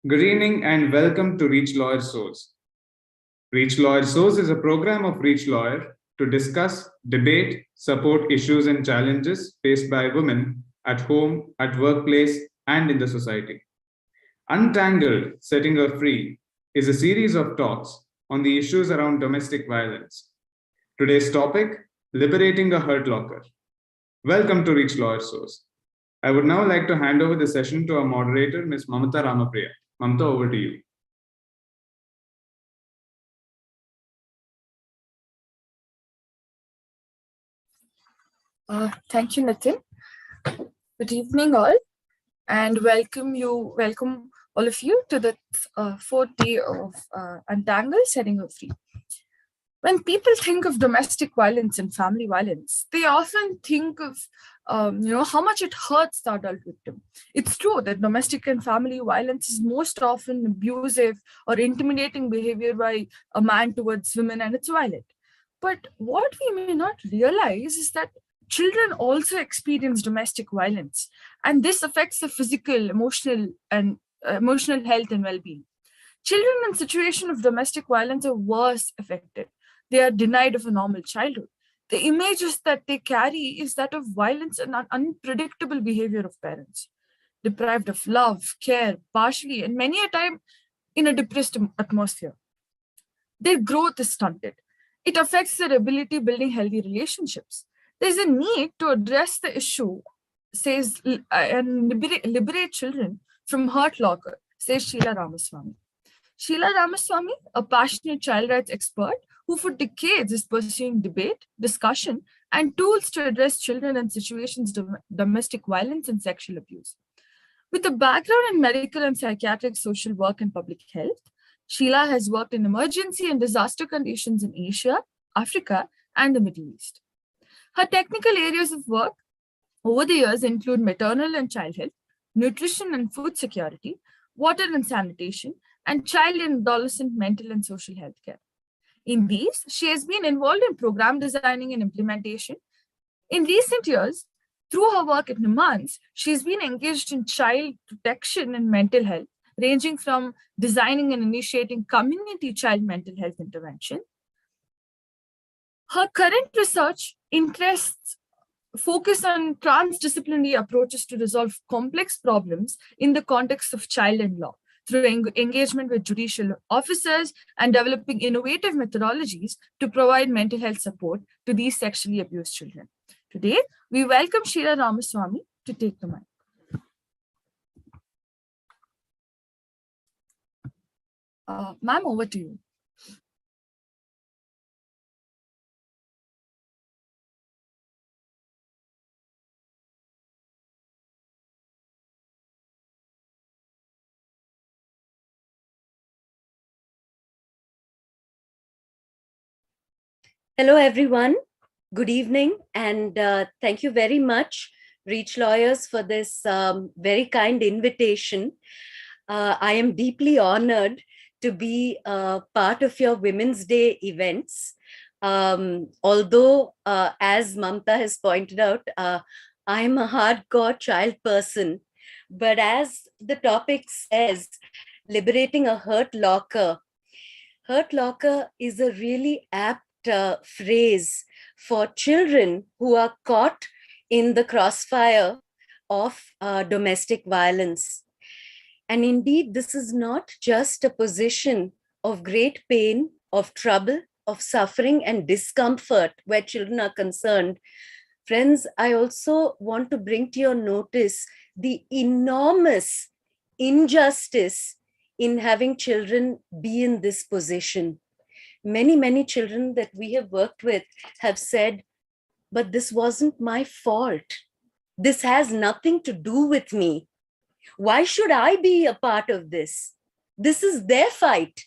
Good evening and welcome to Reach Lawyer Source. Reach Lawyer Source is a program of Reach Lawyer to discuss, debate, support issues and challenges faced by women at home, at workplace, and in the society. Untangled, Setting Her Free is a series of talks on the issues around domestic violence. Today's topic, Liberating a Hurt Locker. Welcome to Reach Lawyer Source. I would now like to hand over the session to our moderator, Ms. Mamata Ramapriya. Mamata, over to you. Thank you, Nitin. Good evening, all, and welcome all of you to the fourth day of Untangled, Setting Her Free. When people think of domestic violence and family violence, they often think of how much it hurts the adult victim. It's true that domestic and family violence is most often abusive or intimidating behavior by a man towards women, and it's violent. But what we may not realize is that children also experience domestic violence, and this affects the physical, emotional health and well-being. Children in situation of domestic violence are worse affected. They are denied of a normal childhood. The images that they carry is that of violence and unpredictable behavior of parents, deprived of love, care, partially, and many a time in a depressed atmosphere. Their growth is stunted. It affects their ability building healthy relationships. There's a need to address the issue, and liberate children from hurt locker, says Sheila Ramaswamy. Sheila Ramaswamy, a passionate child rights expert who for decades is pursuing debate, discussion, and tools to address children in situations of domestic violence and sexual abuse. With a background in medical and psychiatric social work and public health, Sheila has worked in emergency and disaster conditions in Asia, Africa, and the Middle East. Her technical areas of work over the years include maternal and child health, nutrition and food security, water and sanitation, and child and adolescent mental and social health care. In these, she has been involved in program designing and implementation. In recent years, through her work at NIMANS, she has been engaged in child protection and mental health, ranging from designing and initiating community child mental health intervention. Her current research interests focus on transdisciplinary approaches to resolve complex problems in the context of child and law, through engagement with judicial officers and developing innovative methodologies to provide mental health support to these sexually abused children. Today, we welcome Sheila Ramaswamy to take the mic. Ma'am, over to you. Hello, everyone. Good evening, and thank you very much, Reach Lawyers, for this very kind invitation. I am deeply honored to be part of your Women's Day events. Although, as Mamta has pointed out, I'm a hardcore child person, but as the topic says, liberating a hurt locker is a really apt phrase for children who are caught in the crossfire of domestic violence. And indeed, this is not just a position of great pain, of trouble, of suffering and discomfort where children are concerned. Friends, I also want to bring to your notice the enormous injustice in having children be in this position. Many children that we have worked with have said, but this wasn't my fault. This has nothing to do with me. Why should I be a part of this? This is their fight.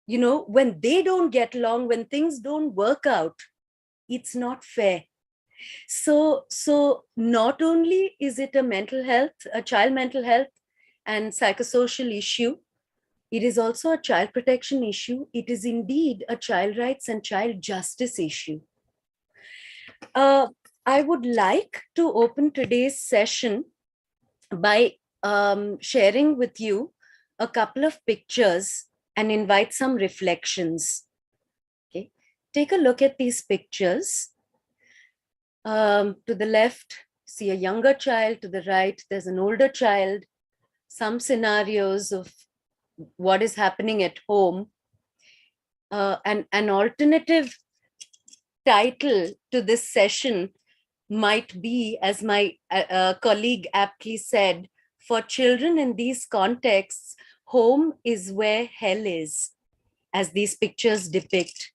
You know, when they don't get along, when things don't work out, it's not fair. So not only is it a child mental health and psychosocial issue, it is also a child protection issue. It is indeed a child rights and child justice issue. I would like to open today's session by sharing with you a couple of pictures and invite some reflections. Okay, take a look at these pictures. To the left, see a younger child. To the right, there's an older child. Some scenarios of what is happening at home. And an alternative title to this session might be, as my colleague aptly said, for children in these contexts, home is where hell is, as these pictures depict.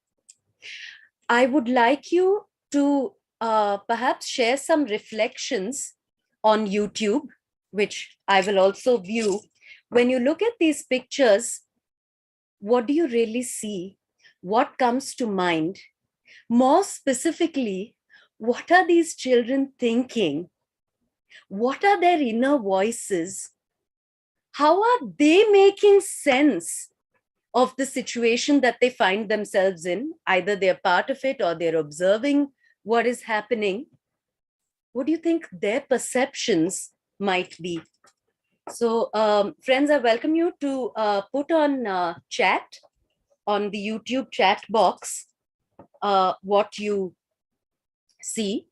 I would like you to perhaps share some reflections on YouTube, which I will also view. When you look at these pictures, what do you really see? What comes to mind? More specifically, what are these children thinking? What are their inner voices? How are they making sense of the situation that they find themselves in? Either they're part of it or they're observing what is happening. What do you think their perceptions might be? So, friends, I welcome you to put on chat, on the YouTube chat box, what you see.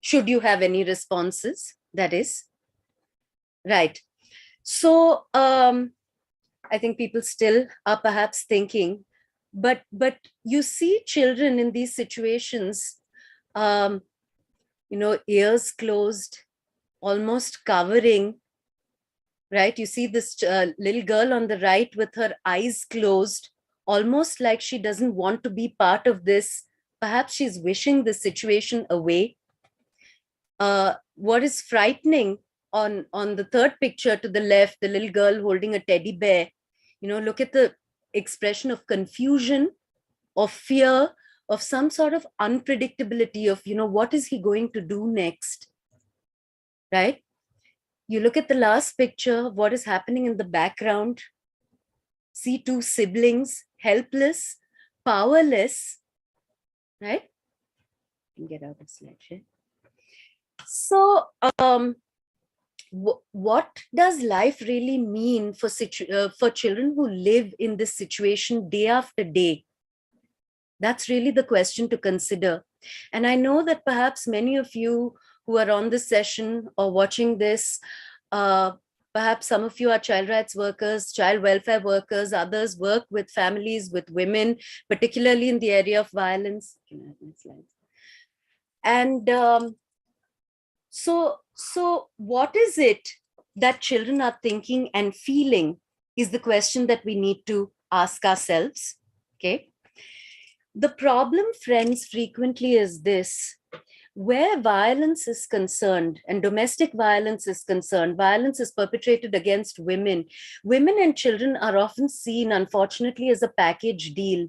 Should you have any responses, that is. Right. So, I think people still are perhaps thinking, but you see children in these situations, ears closed, almost covering, right? You see this little girl on the right with her eyes closed, almost like she doesn't want to be part of this. Perhaps she's wishing the situation away. What is frightening on the third picture to the left, the little girl holding a teddy bear, look at the expression of confusion, of fear, of some sort of unpredictability of, what is he going to do next, right? You look at the last picture, what is happening in the background. See two siblings, helpless, powerless, right? Get out of slideshow. So, what does life really mean for children who live in this situation day after day? That's really the question to consider. And I know that perhaps many of you who are on this session or watching this, perhaps some of you are child rights workers, child welfare workers, others work with families, with women, particularly in the area of violence. And so what is it that children are thinking and feeling is the question that we need to ask ourselves, okay? The problem, friends, frequently is this: where violence is concerned and domestic violence is concerned, violence is perpetrated against women. Women and children are often seen, unfortunately, as a package deal,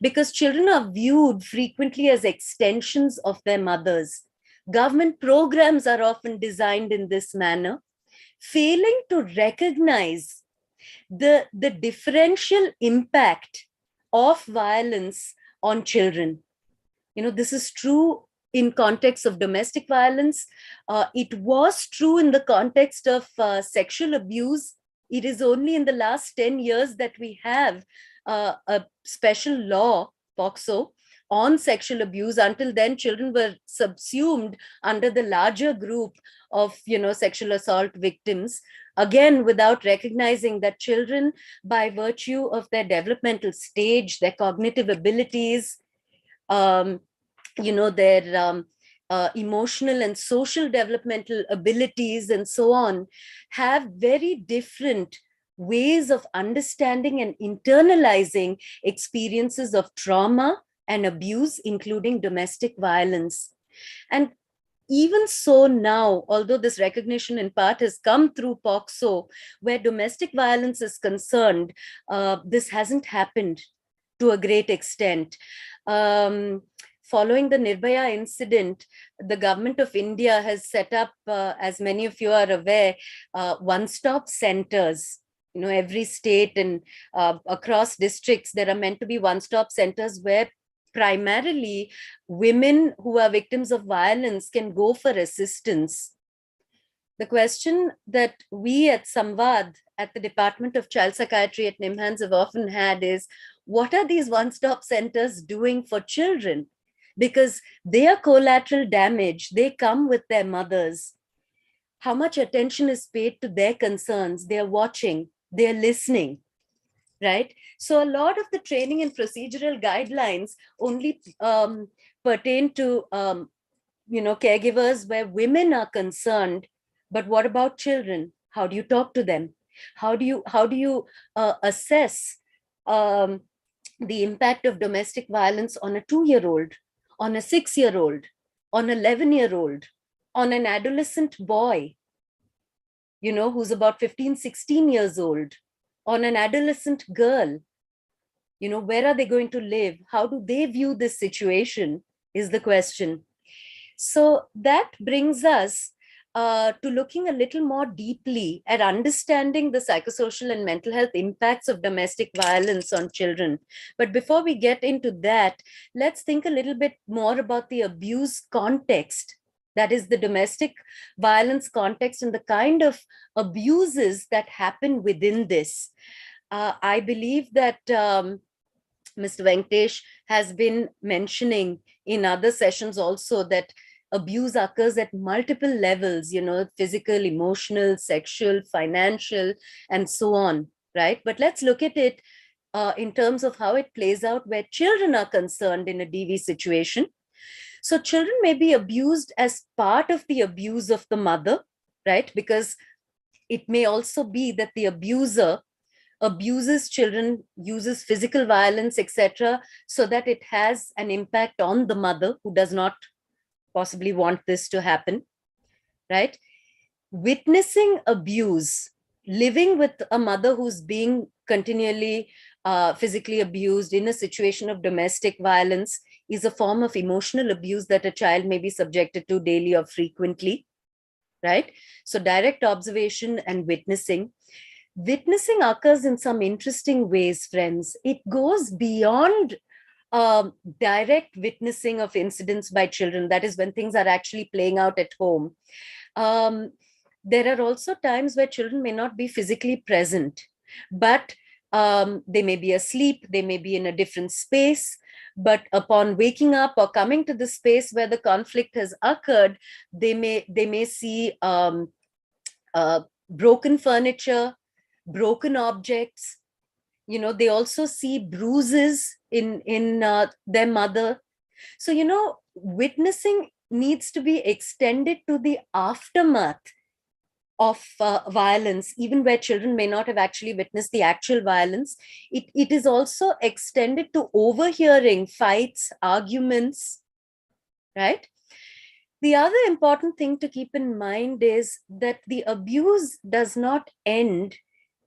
because children are viewed frequently as extensions of their mothers. Government programs are often designed in this manner, failing to recognize the differential impact of violence on children. This is true in context of domestic violence. It was true in the context of sexual abuse. It is only in the last 10 years that we have a special law, POCSO, on sexual abuse. Until then, children were subsumed under the larger group of, sexual assault victims, again, without recognizing that children, by virtue of their developmental stage, their cognitive abilities, their emotional and social developmental abilities and so on, have very different ways of understanding and internalizing experiences of trauma and abuse, including domestic violence. And even so now, although this recognition in part has come through POCSO, where domestic violence is concerned, this hasn't happened to a great extent. Following the Nirbhaya incident, the government of India has set up, as many of you are aware, one-stop centers. Every state and across districts, there are meant to be one-stop centers where primarily women who are victims of violence can go for assistance. The question that we at Samvad, at the Department of Child Psychiatry at NIMHANS have often had is, what are these one-stop centers doing for children? Because they are collateral damage. They come with their mothers. How much attention is paid to their concerns? They're watching, they're listening, right? So a lot of the training and procedural guidelines only pertain to caregivers where women are concerned. But what about children? How do you talk to them? How do you assess the impact of domestic violence on a 2-year-old, on a 6-year-old, on an 11-year-old, on an adolescent boy, who's about 15, 16 years old, on an adolescent girl? Where are they going to live? How do they view this situation is the question. So that brings us to looking a little more deeply at understanding the psychosocial and mental health impacts of domestic violence on children. But before we get into that, let's think a little bit more about the abuse context, that is the domestic violence context and the kind of abuses that happen within this. I believe that Mr. Venkatesh has been mentioning in other sessions also that abuse occurs at multiple levels, physical, emotional, sexual, financial, and so on, right? But let's look at it in terms of how it plays out where children are concerned in a DV situation. So children may be abused as part of the abuse of the mother, right? Because it may also be that the abuser abuses children, uses physical violence, etc., so that it has an impact on the mother who does not possibly want this to happen, right? Witnessing abuse, living with a mother who's being continually physically abused in a situation of domestic violence is a form of emotional abuse that a child may be subjected to daily or frequently, right? So direct observation and witnessing. Witnessing occurs in some interesting ways, friends. It goes beyond direct witnessing of incidents by children. That is when things are actually playing out at home. There are also times where children may not be physically present, but they may be asleep, they may be in a different space, but upon waking up or coming to the space where the conflict has occurred, they may see broken furniture, broken objects. They also see bruises in their mother. So, witnessing needs to be extended to the aftermath of violence, even where children may not have actually witnessed the actual violence. It is also extended to overhearing fights, arguments, right? The other important thing to keep in mind is that the abuse does not end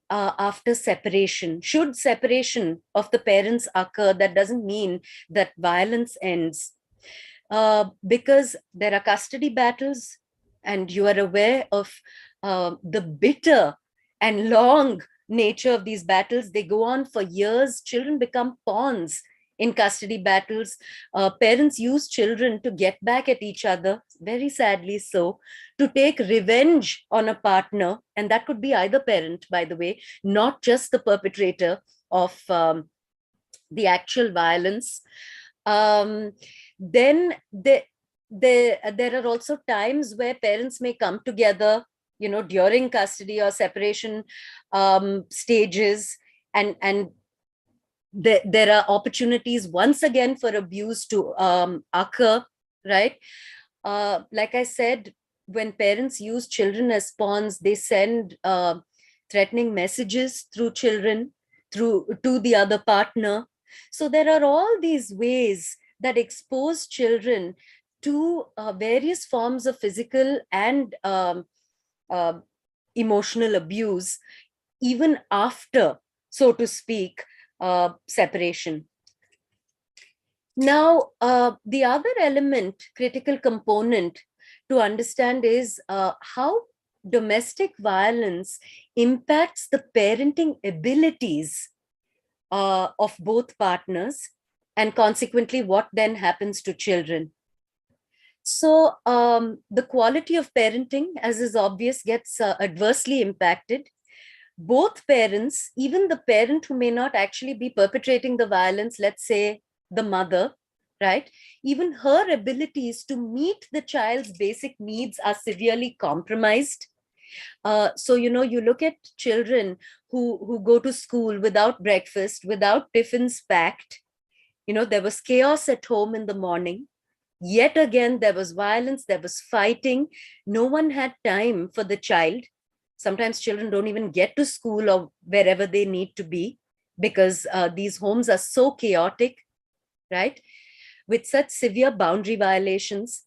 after separation. Should separation of the parents occur, that doesn't mean that violence ends, because there are custody battles, and you are aware of the bitter and long nature of these battles. They go on for years. Children become pawns in custody battles. Parents use children to get back at each other, very sadly so, to take revenge on a partner. And that could be either parent, by the way, not just the perpetrator of the actual violence. Then there are also times where parents may come together, during custody or separation stages, and there are opportunities once again for abuse to occur, right? Like I said, when parents use children as pawns, they send threatening messages through children, to the other partner. So there are all these ways that expose children to various forms of physical and emotional abuse, even after, so to speak, separation. Now, the other element, critical component to understand is how domestic violence impacts the parenting abilities of both partners, and consequently what then happens to children. So the quality of parenting, as is obvious, gets adversely impacted. Both parents, even the parent who may not actually be perpetrating the violence, let's say the mother, right? Even her abilities to meet the child's basic needs are severely compromised. So, you know, you look at children who go to school without breakfast, without tiffins packed. You know, there was chaos at home in the morning. Yet again, there was violence, there was fighting. No one had time for the child. Sometimes children don't even get to school or wherever they need to be because these homes are so chaotic, right? With such severe boundary violations.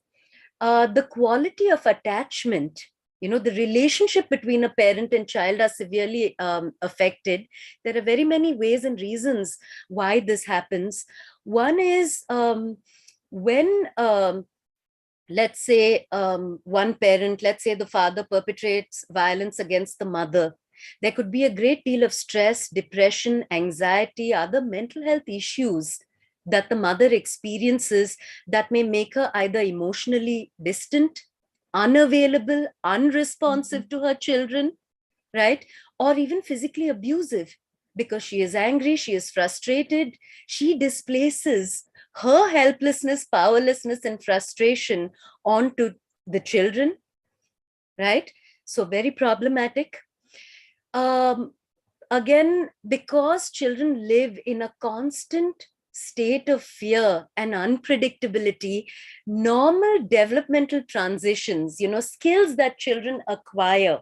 The quality of attachment, you know, the relationship between a parent and child are severely affected. There are very many ways and reasons why this happens. One is when let's say one parent, let's say the father perpetrates violence against the mother, there could be a great deal of stress, depression, anxiety, other mental health issues that the mother experiences that may make her either emotionally distant, unavailable, unresponsive to her children, right? Or even physically abusive because she is angry, she is frustrated, she displaces her helplessness, powerlessness, and frustration onto the children, right? So very problematic. Again, because children live in a constant state of fear and unpredictability, normal developmental transitions, you know, skills that children acquire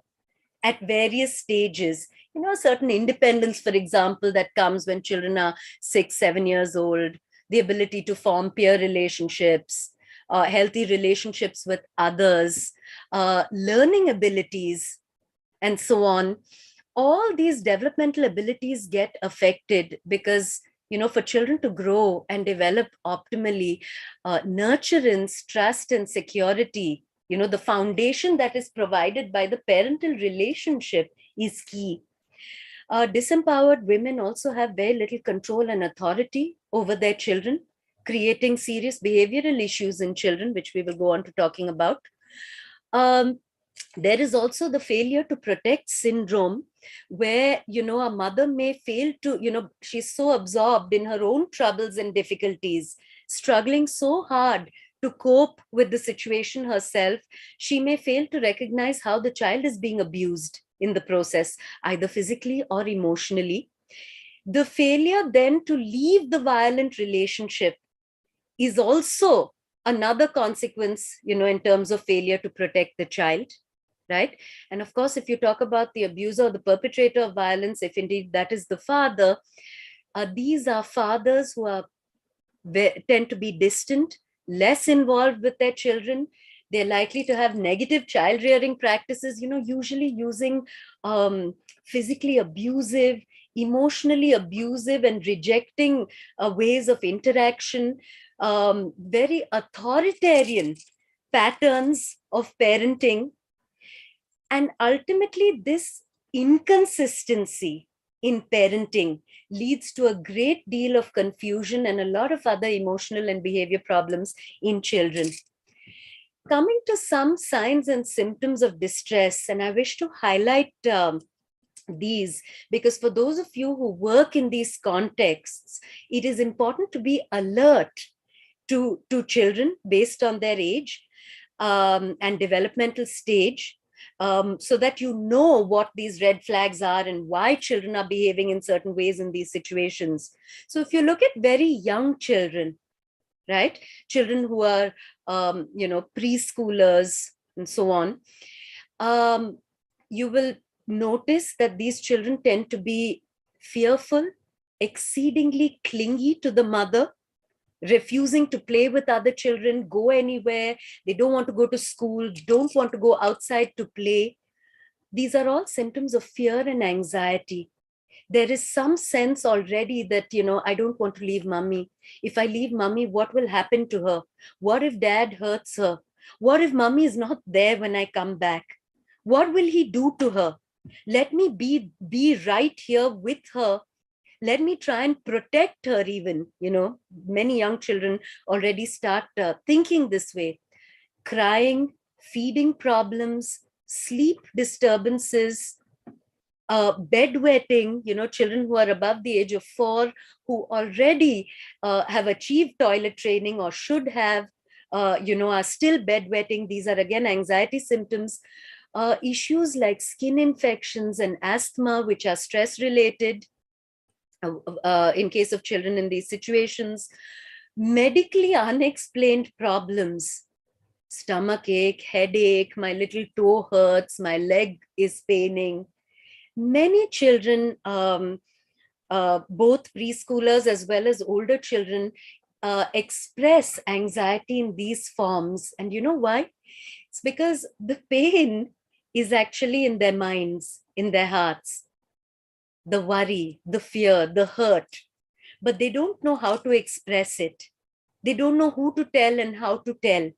at various stages, you know, certain independence, for example, that comes when children are 6, 7 years old, the ability to form peer relationships, healthy relationships with others, learning abilities, and so on. All these developmental abilities get affected because, you know, for children to grow and develop optimally, nurturance, trust, and security, you know, the foundation that is provided by the parental relationship is key. Disempowered women also have very little control and authority over their children, creating serious behavioral issues in children, which we will go on to talking about. There is also the failure to protect syndrome, where, you know, a mother may fail to, you know, she's so absorbed in her own troubles and difficulties, struggling so hard to cope with the situation herself, she may fail to recognize how the child is being abused in the process, either physically or emotionally. The failure then to leave the violent relationship is also another consequence, you know, in terms of failure to protect the child, right? And of course, if you talk about the abuser or the perpetrator of violence, if indeed that is the father, these are fathers who are tend to be distant, less involved with their children. They're likely to have negative child rearing practices, you know, usually using physically abusive, emotionally abusive, and rejecting ways of interaction, very authoritarian patterns of parenting. And ultimately, this inconsistency in parenting leads to a great deal of confusion and a lot of other emotional and behavior problems in children. Coming to some signs and symptoms of distress, and I wish to highlight these because for those of you who work in these contexts, it is important to be alert to children based on their age and developmental stage, so that you know what these red flags are and why children are behaving in certain ways in these situations. So if you look at very young children, right, children who are, you know, preschoolers and so on, you will notice that these children tend to be fearful, exceedingly clingy to the mother, refusing to play with other children, go anywhere. They don't want to go to school, don't want to go outside to play. These are all symptoms of fear and anxiety. There is some sense already that, you know, I don't want to leave mommy. If I leave mommy, what will happen to her? What if dad hurts her? What if mommy is not there when I come back? What will he do to her? Let me be right here with her. Let me try and protect her even, you know. Many young children already start thinking this way. crying, feeding problems, sleep disturbances, bedwetting, children who are above the age of 4, who already have achieved toilet training or should have, are still bedwetting. These are again anxiety symptoms. Issues like skin infections and asthma, which are stress related in case of children in these situations. Medically unexplained problems, stomach ache, headache, my little toe hurts, my leg is paining. Many children, both preschoolers as well as older children, express anxiety in these forms. And you know why? It's because the pain is actually in their minds, in their hearts. The worry, the fear, the hurt, but they don't know how to express it. They don't know who to tell and how to tell.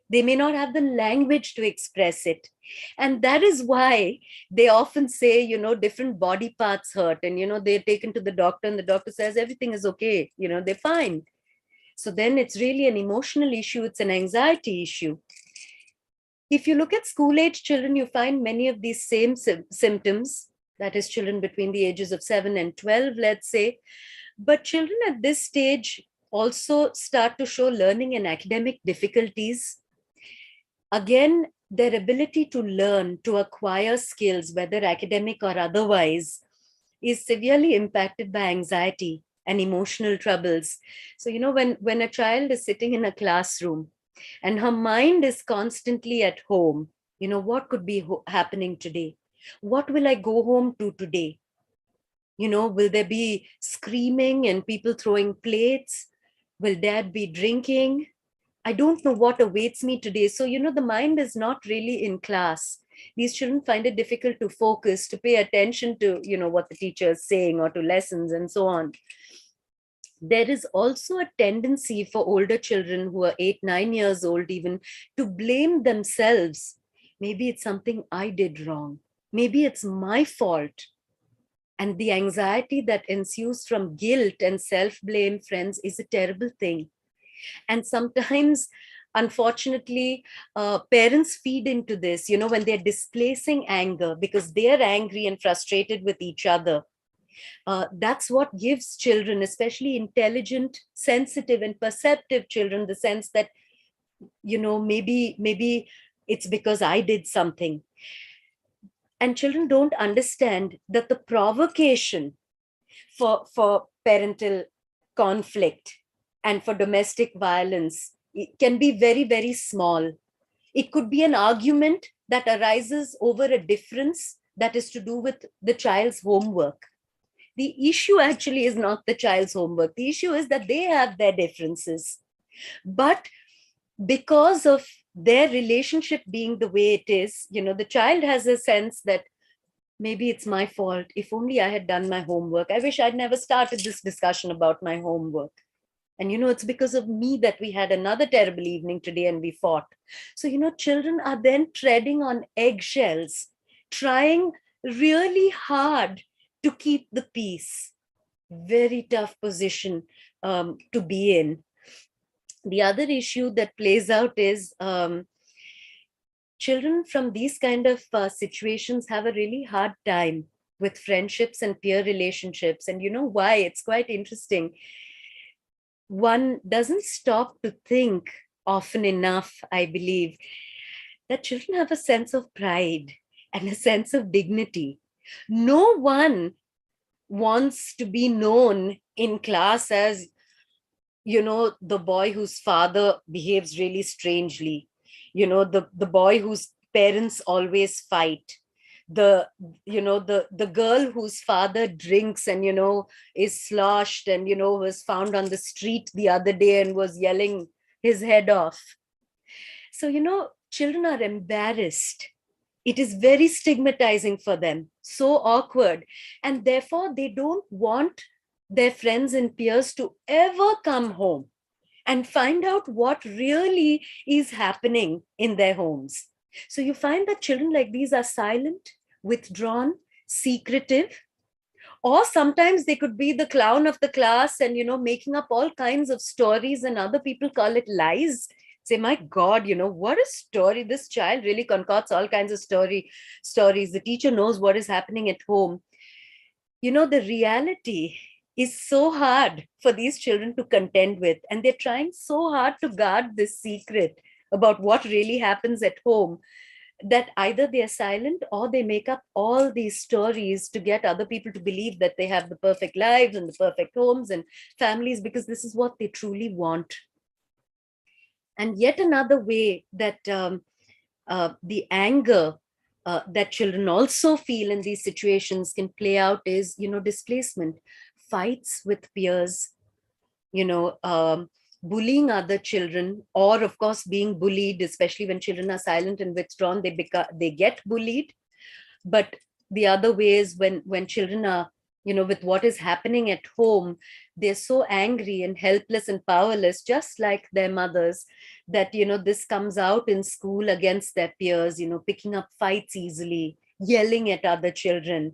They may not have the language to express it. And that is why they often say, different body parts hurt. And, they're taken to the doctor and the doctor says, everything is okay. They're fine. So then it's really an emotional issue. It's an anxiety issue. If you look at school-age children, you find many of these same symptoms. That is children between the ages of 7 and 12, let's say. But children at this stage also start to show learning and academic difficulties. Again, their ability to learn, to acquire skills, whether academic or otherwise, is severely impacted by anxiety and emotional troubles. So, when a child is sitting in a classroom and her mind is constantly at home, what could be happening today? What will I go home to today? Will there be screaming and people throwing plates? Will dad be drinking? I don't know what awaits me today. So, the mind is not really in class. These children find it difficult to focus, to pay attention to, what the teacher is saying or to lessons and so on. There is also a tendency for older children who are 8, 9 years old even to blame themselves. Maybe it's something I did wrong. Maybe it's my fault. And the anxiety that ensues from guilt and self-blame, friends, is a terrible thing. And sometimes, unfortunately, parents feed into this, when they're displacing anger because they're angry and frustrated with each other. That's what gives children, especially intelligent, sensitive, and perceptive children, the sense that, maybe it's because I did something. And children don't understand that the provocation for parental conflict and for domestic violence, it can be very, very small. It could be an argument that arises over a difference that is to do with the child's homework. The issue actually is not the child's homework. The issue is that they have their differences. But because of their relationship being the way it is, the child has a sense that maybe it's my fault. If only I had done my homework. I wish I'd never started this discussion about my homework. And, it's because of me that we had another terrible evening today and we fought. So, children are then treading on eggshells, trying really hard to keep the peace. Very tough position to be in. The other issue that plays out is children from these kind of situations have a really hard time with friendships and peer relationships. And why? It's quite interesting. One doesn't stop to think often enough, I believe, that children have a sense of pride and a sense of dignity. No one wants to be known in class as, the boy whose father behaves really strangely, the boy whose parents always fight, the girl whose father drinks and, is sloshed and, was found on the street the other day and was yelling his head off. So, children are embarrassed. It is very stigmatizing for them, so awkward. And therefore, they don't want their friends and peers to ever come home and find out what really is happening in their homes. So you find that children like these are silent, withdrawn, secretive, or sometimes they could be the clown of the class and, making up all kinds of stories, and other people call it lies. say, my God, what a story. This child really concocts all kinds of stories. The teacher knows what is happening at home. The reality is so hard for these children to contend with, and they're trying so hard to guard this secret about what really happens at home, that either they are silent or they make up all these stories to get other people to believe that they have the perfect lives and the perfect homes and families, because this is what they truly want. And yet another way that the anger that children also feel in these situations can play out is, displacement, fights with peers, bullying other children, or of course being bullied, especially when children are silent and withdrawn, they get bullied. But the other way is when children are, with what is happening at home, they're so angry and helpless and powerless, just like their mothers, that, this comes out in school against their peers, picking up fights easily, yelling at other children,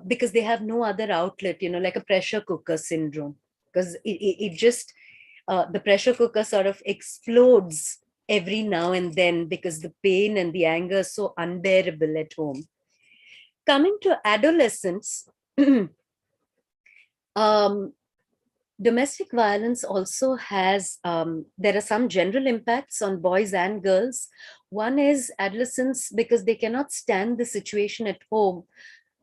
because they have no other outlet, like a pressure cooker syndrome, because it just, the pressure cooker sort of explodes every now and then because the pain and the anger is so unbearable at home. Coming to adolescence, domestic violence also has, there are some general impacts on boys and girls. One is adolescents, because they cannot stand the situation at home.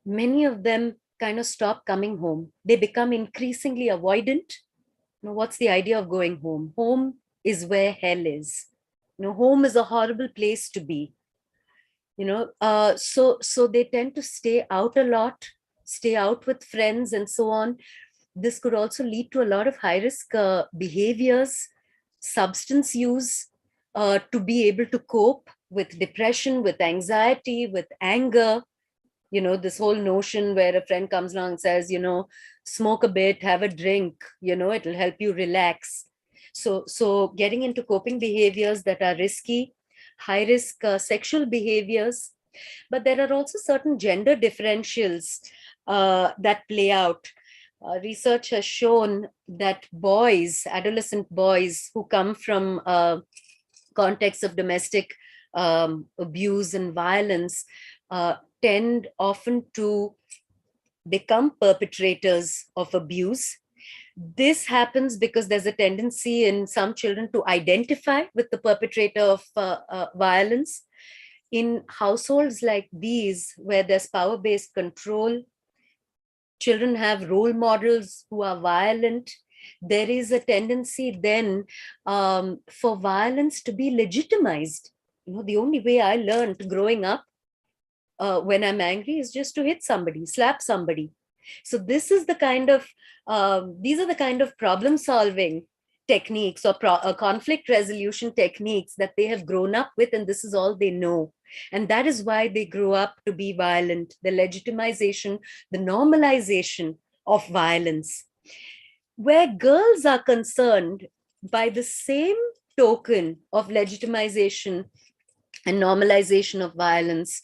Many of them kind of stop coming home. They become increasingly avoidant. What's the idea of going home? Home is where hell is. Home is a horrible place to be. So they tend to stay out a lot, stay out with friends and so on. This could also lead to a lot of high-risk behaviors, substance use, to be able to cope with depression, with anxiety, with anger. This whole notion where a friend comes along and says, smoke a bit, have a drink, it'll help you relax. So getting into coping behaviors that are risky, high risk sexual behaviors. But there are also certain gender differentials that play out. Research has shown that adolescent boys who come from context of domestic abuse and violence tend often to become perpetrators of abuse. This happens because there's a tendency in some children to identify with the perpetrator of violence. In households like these, where there's power-based control, children have role models who are violent, there is a tendency then for violence to be legitimized. The only way I learned growing up when I'm angry is just to hit somebody, slap somebody. So this is the kind of, these are the kind of problem solving techniques or conflict resolution techniques that they have grown up with, and this is all they know. And that is why they grew up to be violent, the legitimization, the normalization of violence. Where girls are concerned, by the same token of legitimization and normalization of violence,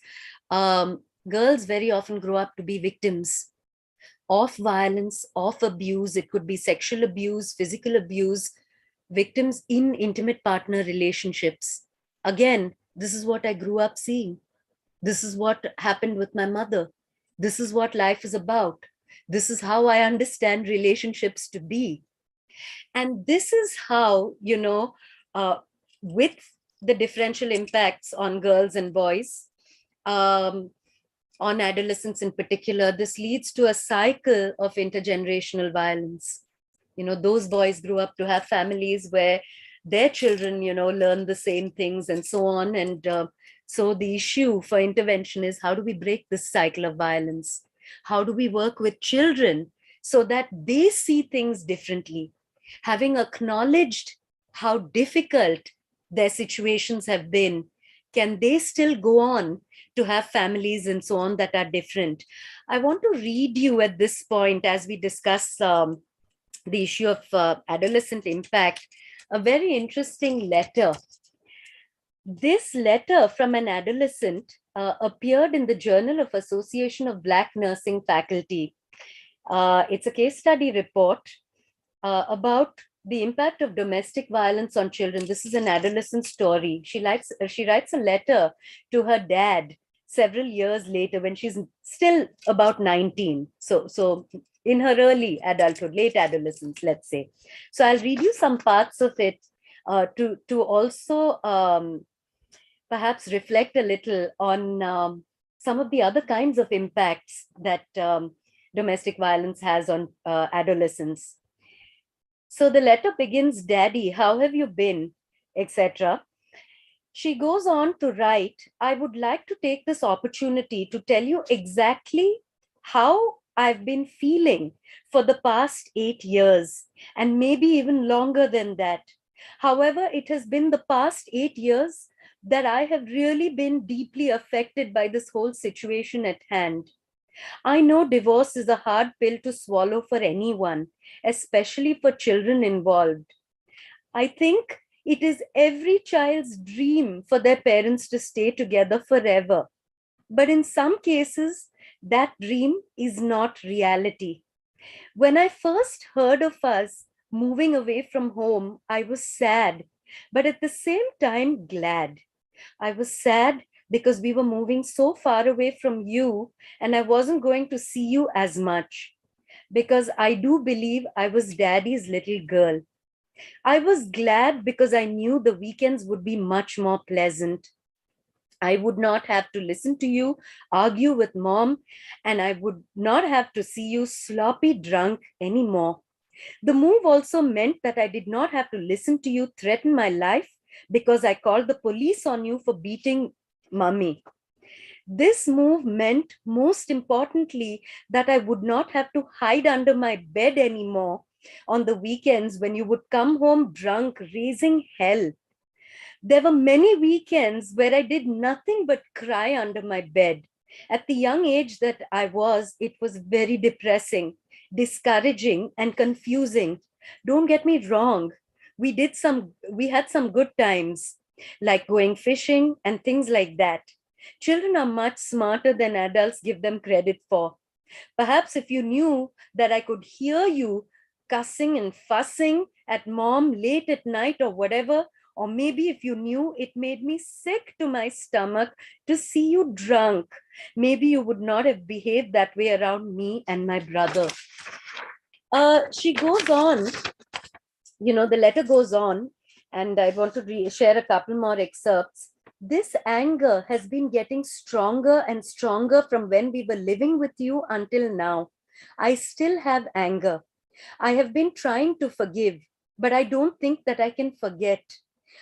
girls very often grow up to be victims of violence, of abuse. It could be sexual abuse, physical abuse, victims in intimate partner relationships. Again, this is what I grew up seeing. This is what happened with my mother. This is what life is about. This is how I understand relationships to be. And this is how, with the differential impacts on girls and boys, on adolescents in particular, this leads to a cycle of intergenerational violence. Those boys grew up to have families where their children, learn the same things and so on. And so the issue for intervention is, how do we break this cycle of violence? How do we work with children so that they see things differently? Having acknowledged how difficult their situations have been, can they still go on to have families and so on that are different? I want to read you at this point, as we discuss the issue of adolescent impact, a very interesting letter. This letter from an adolescent appeared in the Journal of Association of Black Nursing Faculty. It's a case study report about the impact of domestic violence on children. This is an adolescent story. She writes a letter to her dad several years later when she's still about 19. So in her early adulthood, late adolescence, let's say. So I'll read you some parts of it to also perhaps reflect a little on some of the other kinds of impacts that domestic violence has on adolescents. So the letter begins, "Daddy, how have you been?" etc. She goes on to write, "I would like to take this opportunity to tell you exactly how I've been feeling for the past 8 years, and maybe even longer than that. However, it has been the past 8 years that I have really been deeply affected by this whole situation at hand. I know divorce is a hard pill to swallow for anyone, especially for children involved. I think it is every child's dream for their parents to stay together forever. But in some cases, that dream is not reality. When I first heard of us moving away from home, I was sad, but at the same time glad. I was sad because we were moving so far away from you and I wasn't going to see you as much, because I do believe I was daddy's little girl. I was glad because I knew the weekends would be much more pleasant. I would not have to listen to you argue with mom, and I would not have to see you sloppy drunk anymore. The move also meant that I did not have to listen to you threaten my life because I called the police on you for beating mommy. This move meant, most importantly, that I would not have to hide under my bed anymore on the weekends when you would come home drunk, raising hell. There were many weekends where I did nothing but cry under my bed. At the young age that I was, it was very depressing, discouraging, and confusing. Don't get me wrong. We had some good times, like going fishing and things like that. Children are much smarter than adults give them credit for. Perhaps if you knew that I could hear you cussing and fussing at mom late at night or whatever, or maybe if you knew it made me sick to my stomach to see you drunk, maybe you would not have behaved that way around me and my brother. She goes on, the letter goes on, and I want to share a couple more excerpts. This anger has been getting stronger and stronger from when we were living with you until now. I still have anger. I have been trying to forgive, but I don't think that I can forget.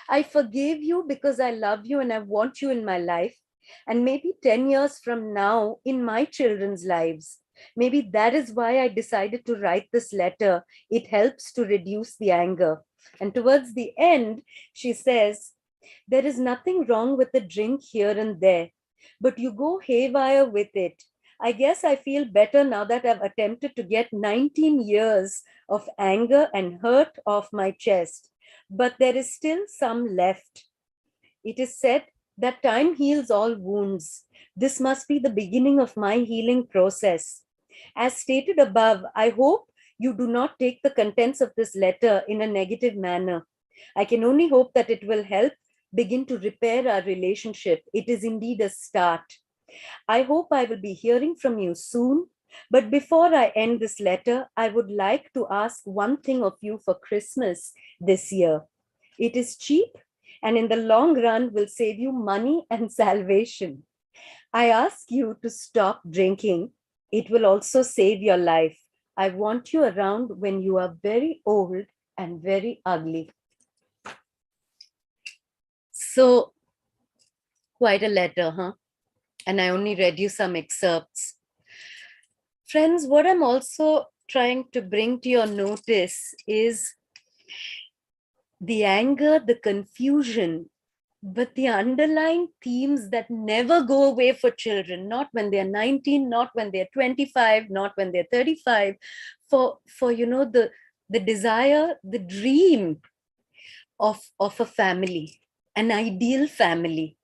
I forgave you because I love you and I want you in my life. And maybe 10 years from now, in my children's lives, maybe that is why I decided to write this letter. It helps to reduce the anger. And towards the end, she says, there is nothing wrong with a drink here and there, but you go haywire with it. I guess I feel better now that I've attempted to get 19 years of anger and hurt off my chest, but there is still some left. It is said that time heals all wounds. This must be the beginning of my healing process. As stated above, I hope you do not take the contents of this letter in a negative manner. I can only hope that it will help begin to repair our relationship. It is indeed a start. I hope I will be hearing from you soon. But before I end this letter, I would like to ask one thing of you for Christmas this year. It is cheap and in the long run will save you money and salvation. I ask you to stop drinking. It will also save your life. I want you around when you are very old and very ugly. So, quite a letter, huh? And I only read you some excerpts. Friends, what I'm also trying to bring to your notice is the anger, the confusion, but the underlying themes that never go away for children, not when they're 19, not when they're 25, not when they're 35, for the desire, the dream of a family, an ideal family,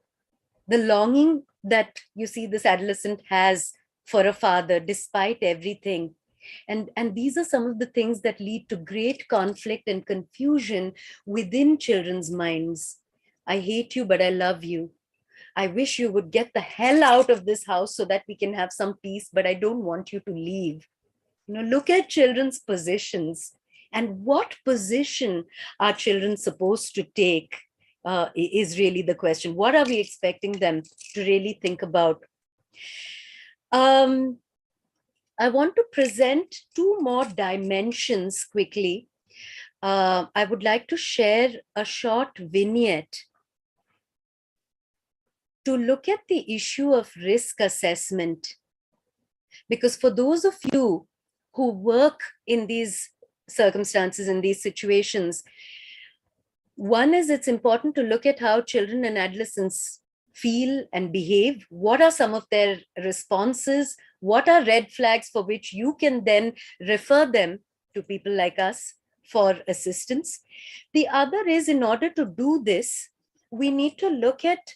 the longing that you see this adolescent has for a father despite everything. And these are some of the things that lead to great conflict and confusion within children's minds. I hate you, but I love you. I wish you would get the hell out of this house so that we can have some peace, but I don't want you to leave. Look at children's positions, and what position are children supposed to take is really the question. What are we expecting them to really think about? I want to present two more dimensions quickly. I would like to share a short vignette to look at the issue of risk assessment. Because for those of you who work in these circumstances, in these situations, one is it's important to look at how children and adolescents feel and behave. What are some of their responses? What are red flags for which you can then refer them to people like us for assistance? The other is, in order to do this, we need to look at,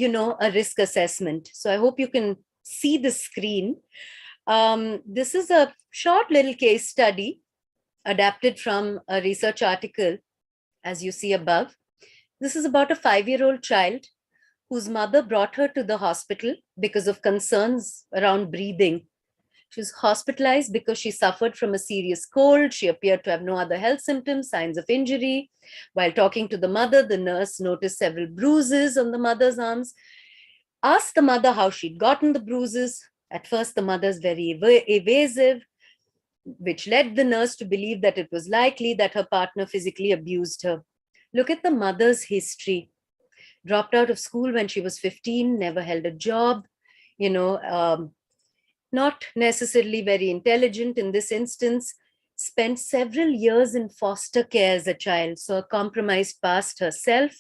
a risk assessment. So I hope you can see the screen. This is a short little case study adapted from a research article, as you see above. This is about a 5-year-old child whose mother brought her to the hospital because of concerns around breathing. She was hospitalized because she suffered from a serious cold. She appeared to have no other health symptoms, signs of injury. While talking to the mother, the nurse noticed several bruises on the mother's arms, asked the mother how she'd gotten the bruises. At first, the mother's very evasive, which led the nurse to believe that it was likely that her partner physically abused her. Look at the mother's history. Dropped out of school when she was 15, never held a job, not necessarily very intelligent in this instance, spent several years in foster care as a child, so a compromised past herself.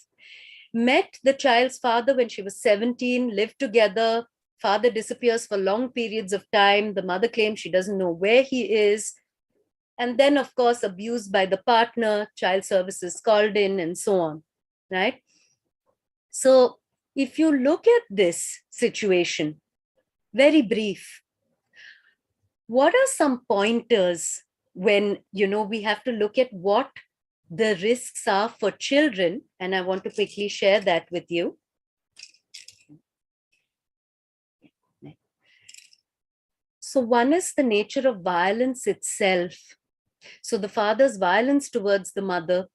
Met the child's father when she was 17, lived together. Father disappears for long periods of time. The mother claims she doesn't know where he is. And then, of course, abused by the partner, child services called in, and so on, right? So if you look at this situation, very brief, what are some pointers when, we have to look at what the risks are for children? And I want to quickly share that with you. So one is the nature of violence itself. So the father's violence towards the mother,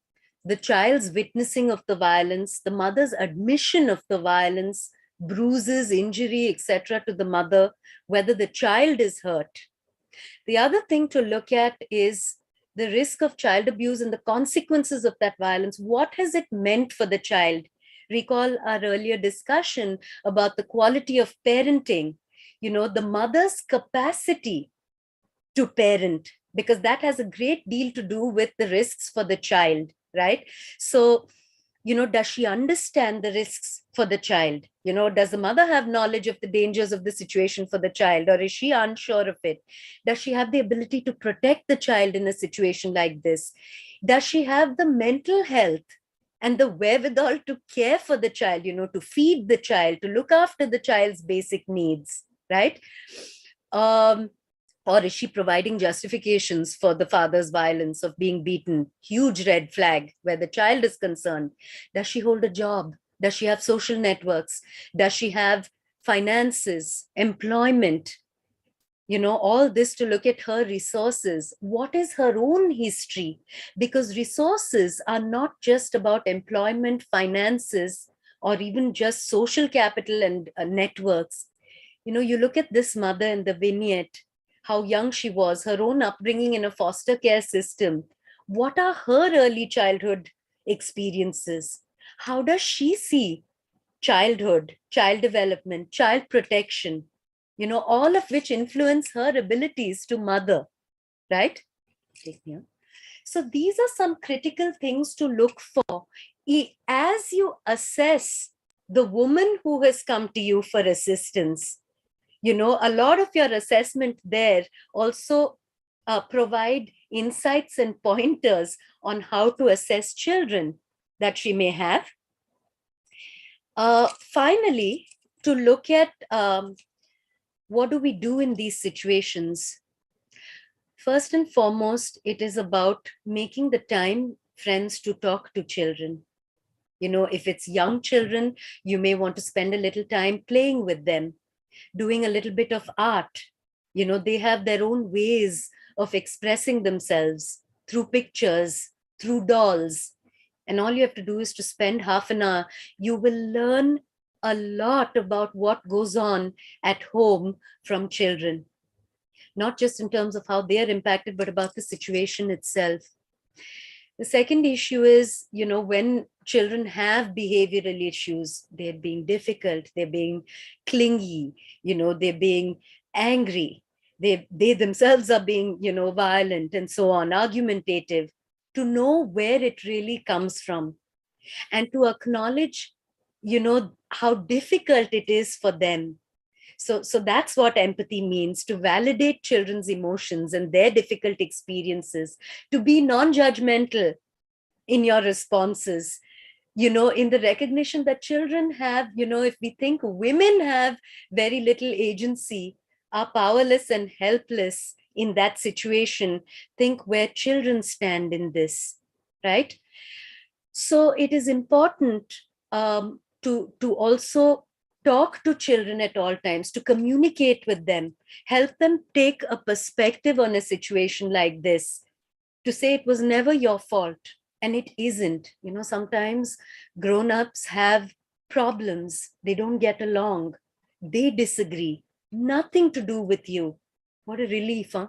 the child's witnessing of the violence, the mother's admission of the violence, bruises, injury, etc. to the mother, whether the child is hurt. The other thing to look at is the risk of child abuse and the consequences of that violence. What has it meant for the child? Recall our earlier discussion about the quality of parenting, the mother's capacity to parent, because that has a great deal to do with the risks for the child, right? So, does she understand the risks for the child? Does the mother have knowledge of the dangers of the situation for the child, or is she unsure of it? Does she have the ability to protect the child in a situation like this? Does she have the mental health and the wherewithal to care for the child, to feed the child, to look after the child's basic needs, right? Or is she providing justifications for the father's violence of being beaten? Huge red flag where the child is concerned. Does she hold a job? Does she have social networks? Does she have finances, employment? All this to look at her resources. What is her own history? Because resources are not just about employment, finances, or even just social capital and networks. You look at this mother in the vignette, how young she was, her own upbringing in a foster care system. What are her early childhood experiences? How does she see childhood, child development, child protection? All of which influence her abilities to mother, right? So these are some critical things to look for as you assess the woman who has come to you for assistance. A lot of your assessment there also provide insights and pointers on how to assess children that she may have. Finally, to look at what do we do in these situations? First and foremost, it is about making the time, friends, to talk to children. You know, if it's young children, you may want to spend a little time playing with them, doing a little bit of art. You know, they have their own ways of expressing themselves through pictures, through dolls. And all you have to do is to spend half an hour. You will learn a lot about what goes on at home from children, not just in terms of how they are impacted, but about the situation itself. The second issue is, you know, when children have behavioral issues, they're being difficult, they're being clingy, you know, they're being angry, they themselves are being, you know, violent and so on, argumentative, to know where it really comes from and to acknowledge, you know, how difficult it is for them. So that's what empathy means, to validate children's emotions and their difficult experiences, to be non-judgmental in your responses, you know, in the recognition that children have, you know, if we think women have very little agency, are powerless and helpless in that situation, think where children stand in this, right? So it is important to also talk to children at all times, to communicate with them, help them take a perspective on a situation like this, to say it was never your fault, and it isn't. You know, sometimes grown-ups have problems, they don't get along, they disagree, nothing to do with you. What a relief, huh?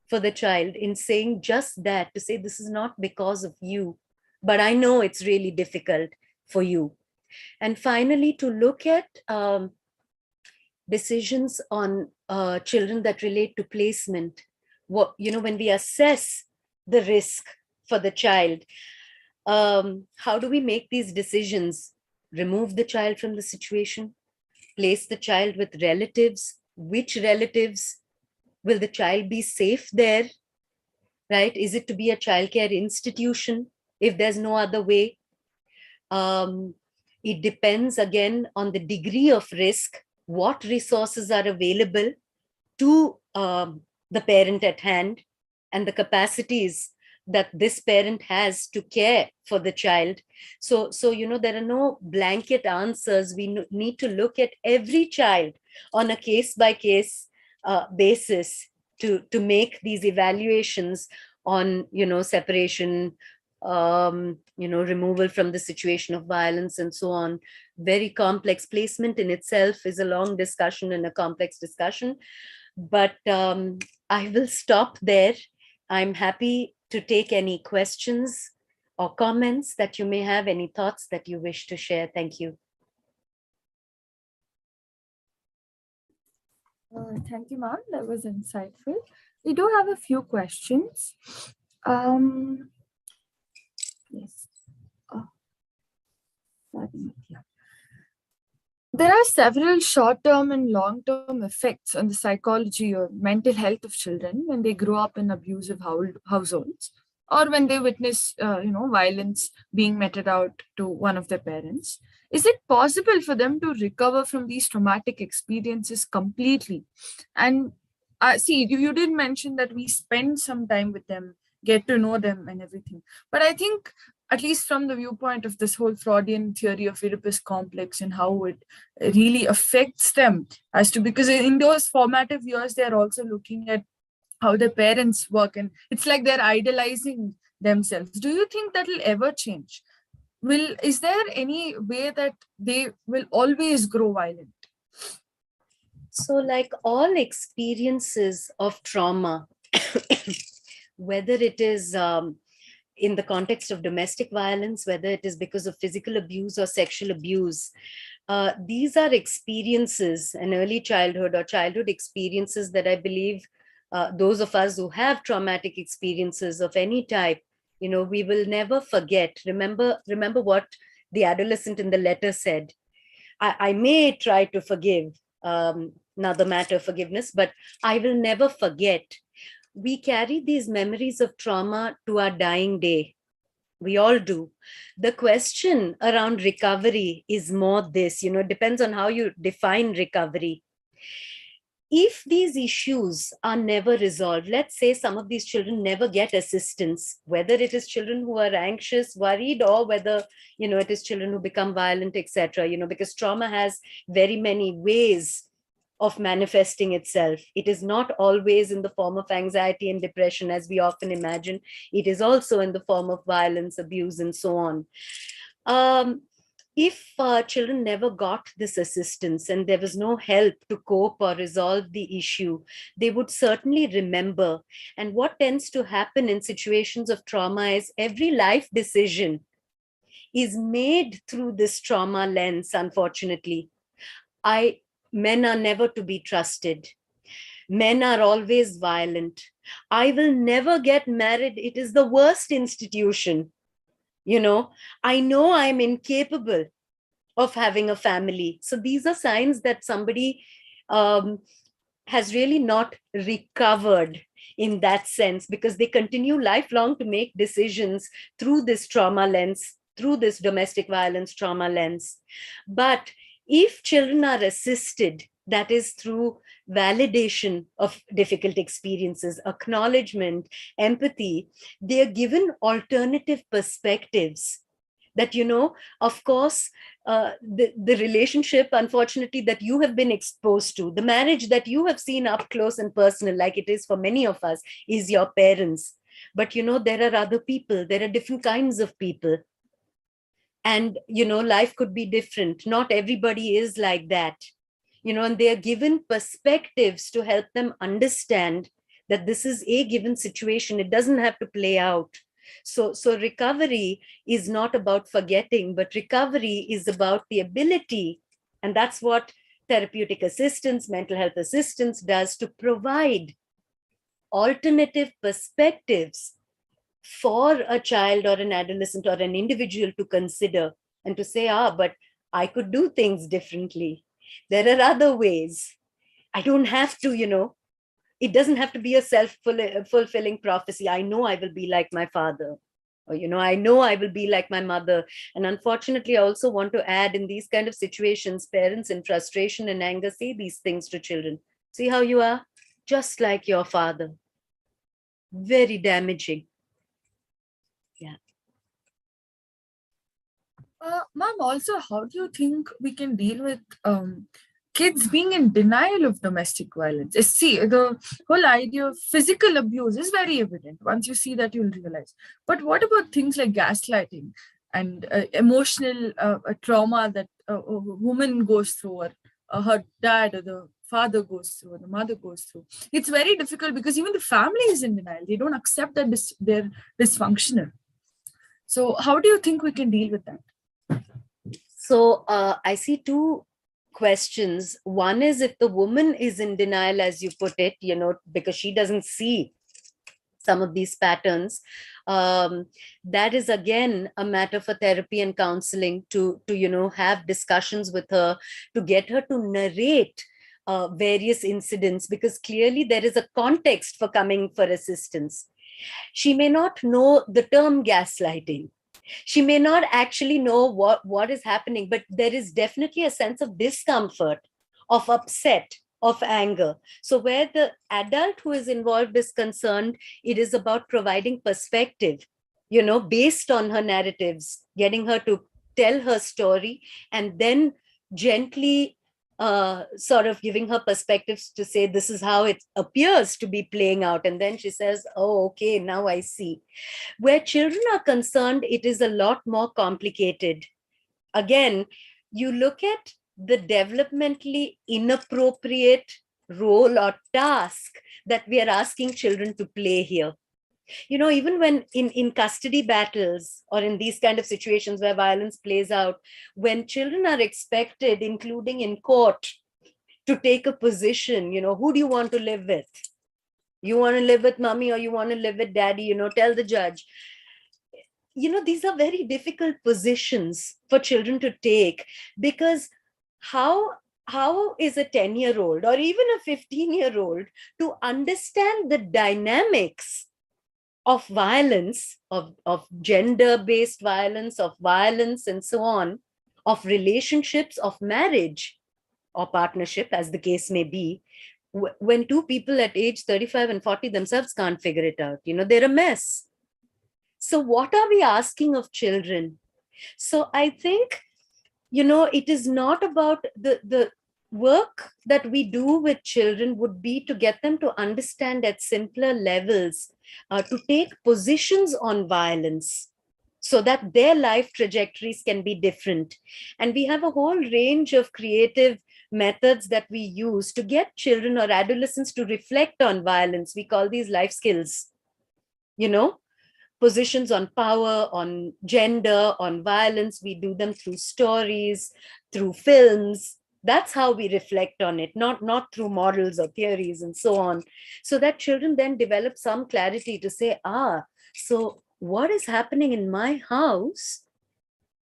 For the child, in saying just that, to say this is not because of you, but I know it's really difficult for you. And finally, to look at decisions on children that relate to placement. What, you know, when we assess the risk for the child, how do we make these decisions? Remove the child from the situation, place the child with relatives. Which relatives? Will the child be safe there? Right? Is it to be a childcare institution if there's no other way? It depends again on the degree of risk, what resources are available to the parent at hand, and the capacities that this parent has to care for the child. So you know, there are no blanket answers. We need to look at every child on a case-by-case basis to make these evaluations on, you know, separation, you know, removal from the situation of violence and so on. Very complex. Placement in itself is a long discussion and a complex discussion, but I will stop there. I'm happy to take any questions or comments that you may have, any thoughts that you wish to share. Thank you. Thank you, ma'am. That was insightful. We do have a few questions. Yes. There are several short-term and long-term effects on the psychology or mental health of children when they grow up in abusive households, or when they witness, you know, violence being meted out to one of their parents. Is it possible for them to recover from these traumatic experiences completely? And see, you did mention that we spend some time with them, get to know them and everything. But I think, at least from the viewpoint of this whole Freudian theory of Oedipus complex and how it really affects them, as to, because in those formative years, they're also looking at how their parents work, and it's like they're idolizing themselves. Do you think that will ever change? Is there any way that they will always grow violent? So, like all experiences of trauma, whether it is in the context of domestic violence, whether it is because of physical abuse or sexual abuse, these are experiences, an early childhood or childhood experiences that I believe those of us who have traumatic experiences of any type, you know, we will never forget. Remember what the adolescent in the letter said. I may try to forgive, another matter of forgiveness, but I will never forget. We carry these memories of trauma to our dying day. We all do. The question around recovery is more this, you know, depends on how you define recovery. if these issues are never resolved, let's say some of these children never get assistance, whether it is children who are anxious, worried, or whether, it is children who become violent, etc., because trauma has very many ways of manifesting itself. It is not always in the form of anxiety and depression, as we often imagine. It is also in the form of violence, abuse, and so on. If children never got this assistance and there was no help to cope or resolve the issue, they would certainly remember. And what tends to happen in situations of trauma is every life decision is made through this trauma lens, unfortunately. Men are never to be trusted. Men are always violent. I will never get married. It is the worst institution. I know I'm incapable of having a family. So these are signs that somebody has really not recovered in that sense, because they continue lifelong to make decisions through this trauma lens, through this domestic violence trauma lens. But if children are assisted, that is through validation of difficult experiences, acknowledgement, empathy, they are given alternative perspectives that, of course, the relationship, unfortunately, that you have been exposed to, the marriage that you have seen up close and personal, like it is for many of us, is your parents. But, there are other people, there are different kinds of people. And, life could be different. Not everybody is like that. And they are given perspectives to help them understand that this is a given situation. It doesn't have to play out. So recovery is not about forgetting, but recovery is about the ability. And that's what therapeutic assistance, mental health assistance does, to provide alternative perspectives for a child or an adolescent or an individual to consider and to say, but I could do things differently. There are other ways. I don't have to, it doesn't have to be a self-fulfilling prophecy. I know I will be like my father, or, I know I will be like my mother. And unfortunately, I also want to add, in these kind of situations, parents in frustration and anger say these things to children. See how you are? Just like your father. Very damaging. Yeah. Ma'am, also, how do you think we can deal with kids being in denial of domestic violence? See, the whole idea of physical abuse is very evident. Once you see that, you'll realize. But what about things like gaslighting and emotional trauma that a woman goes through, or her dad or the father goes through, or the mother goes through? It's very difficult because even the family is in denial. They don't accept that they're dysfunctional. So how do you think we can deal with that? So I see two questions. One is, if the woman is in denial, as you put it, because she doesn't see some of these patterns, that is again a matter for therapy and counseling to have discussions with her, to get her to narrate various incidents, because clearly there is a context for coming for assistance. She may not know the term gaslighting. She may not actually know what is happening, but there is definitely a sense of discomfort, of upset, of anger. So where the adult who is involved is concerned, it is about providing perspective, based on her narratives, getting her to tell her story, and then gently sort of giving her perspectives to say, this is how it appears to be playing out. And then she says, oh, okay, now I see. Where children are concerned, it is a lot more complicated. Again, you look at the developmentally inappropriate role or task that we are asking children to play here. Even when in custody battles or in these kind of situations where violence plays out, when children are expected, including in court, to take a position, who do you want to live with? You want to live with mommy or you want to live with daddy? Tell the judge. These are very difficult positions for children to take, because how is a 10-year-old or even a 15-year-old to understand the dynamics of violence, of gender-based violence, of violence and so on, of relationships, of marriage or partnership, as the case may be, when two people at age 35 and 40 themselves can't figure it out. They're a mess. So what are we asking of children? So I think, it is not about the work that we do with children would be to get them to understand at simpler levels, to take positions on violence so that their life trajectories can be different. And we have a whole range of creative methods that we use to get children or adolescents to reflect on violence. We call these life skills, positions on power, on gender, on violence. We do them through stories, through films. That's how we reflect on it, not through models or theories and so on. So that children then develop some clarity to say, so what is happening in my house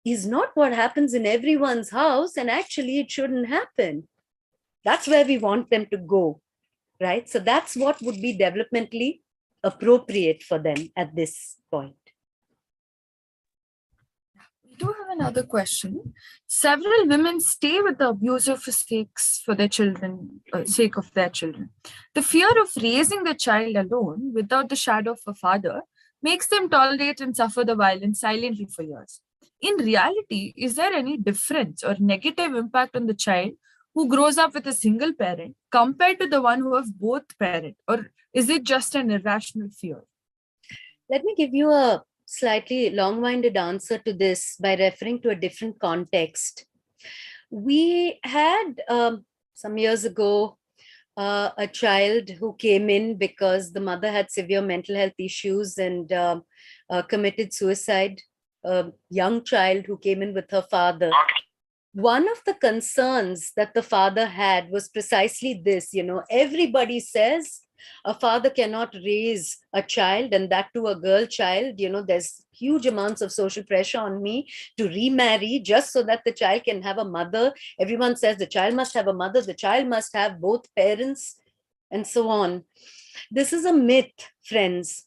is not what happens in everyone's house, and actually it shouldn't happen. That's where we want them to go, right? So that's what would be developmentally appropriate for them at this point. We do have another question. Several women stay with the abuser for their children, sake of their children. The fear of raising the child alone without the shadow of a father makes them tolerate and suffer the violence silently for years. In reality, is there any difference or negative impact on the child who grows up with a single parent compared to the one who have both parents, or is it just an irrational fear? Let me give you a slightly long-winded answer to this by referring to a different context. We had some years ago a child who came in because the mother had severe mental health issues and committed suicide. A young child who came in with her father. One of the concerns that the father had was precisely this, everybody says a father cannot raise a child, and that to a girl child. There's huge amounts of social pressure on me to remarry just so that the child can have a mother. Everyone says the child must have a mother, the child must have both parents, and so on. This is a myth, friends.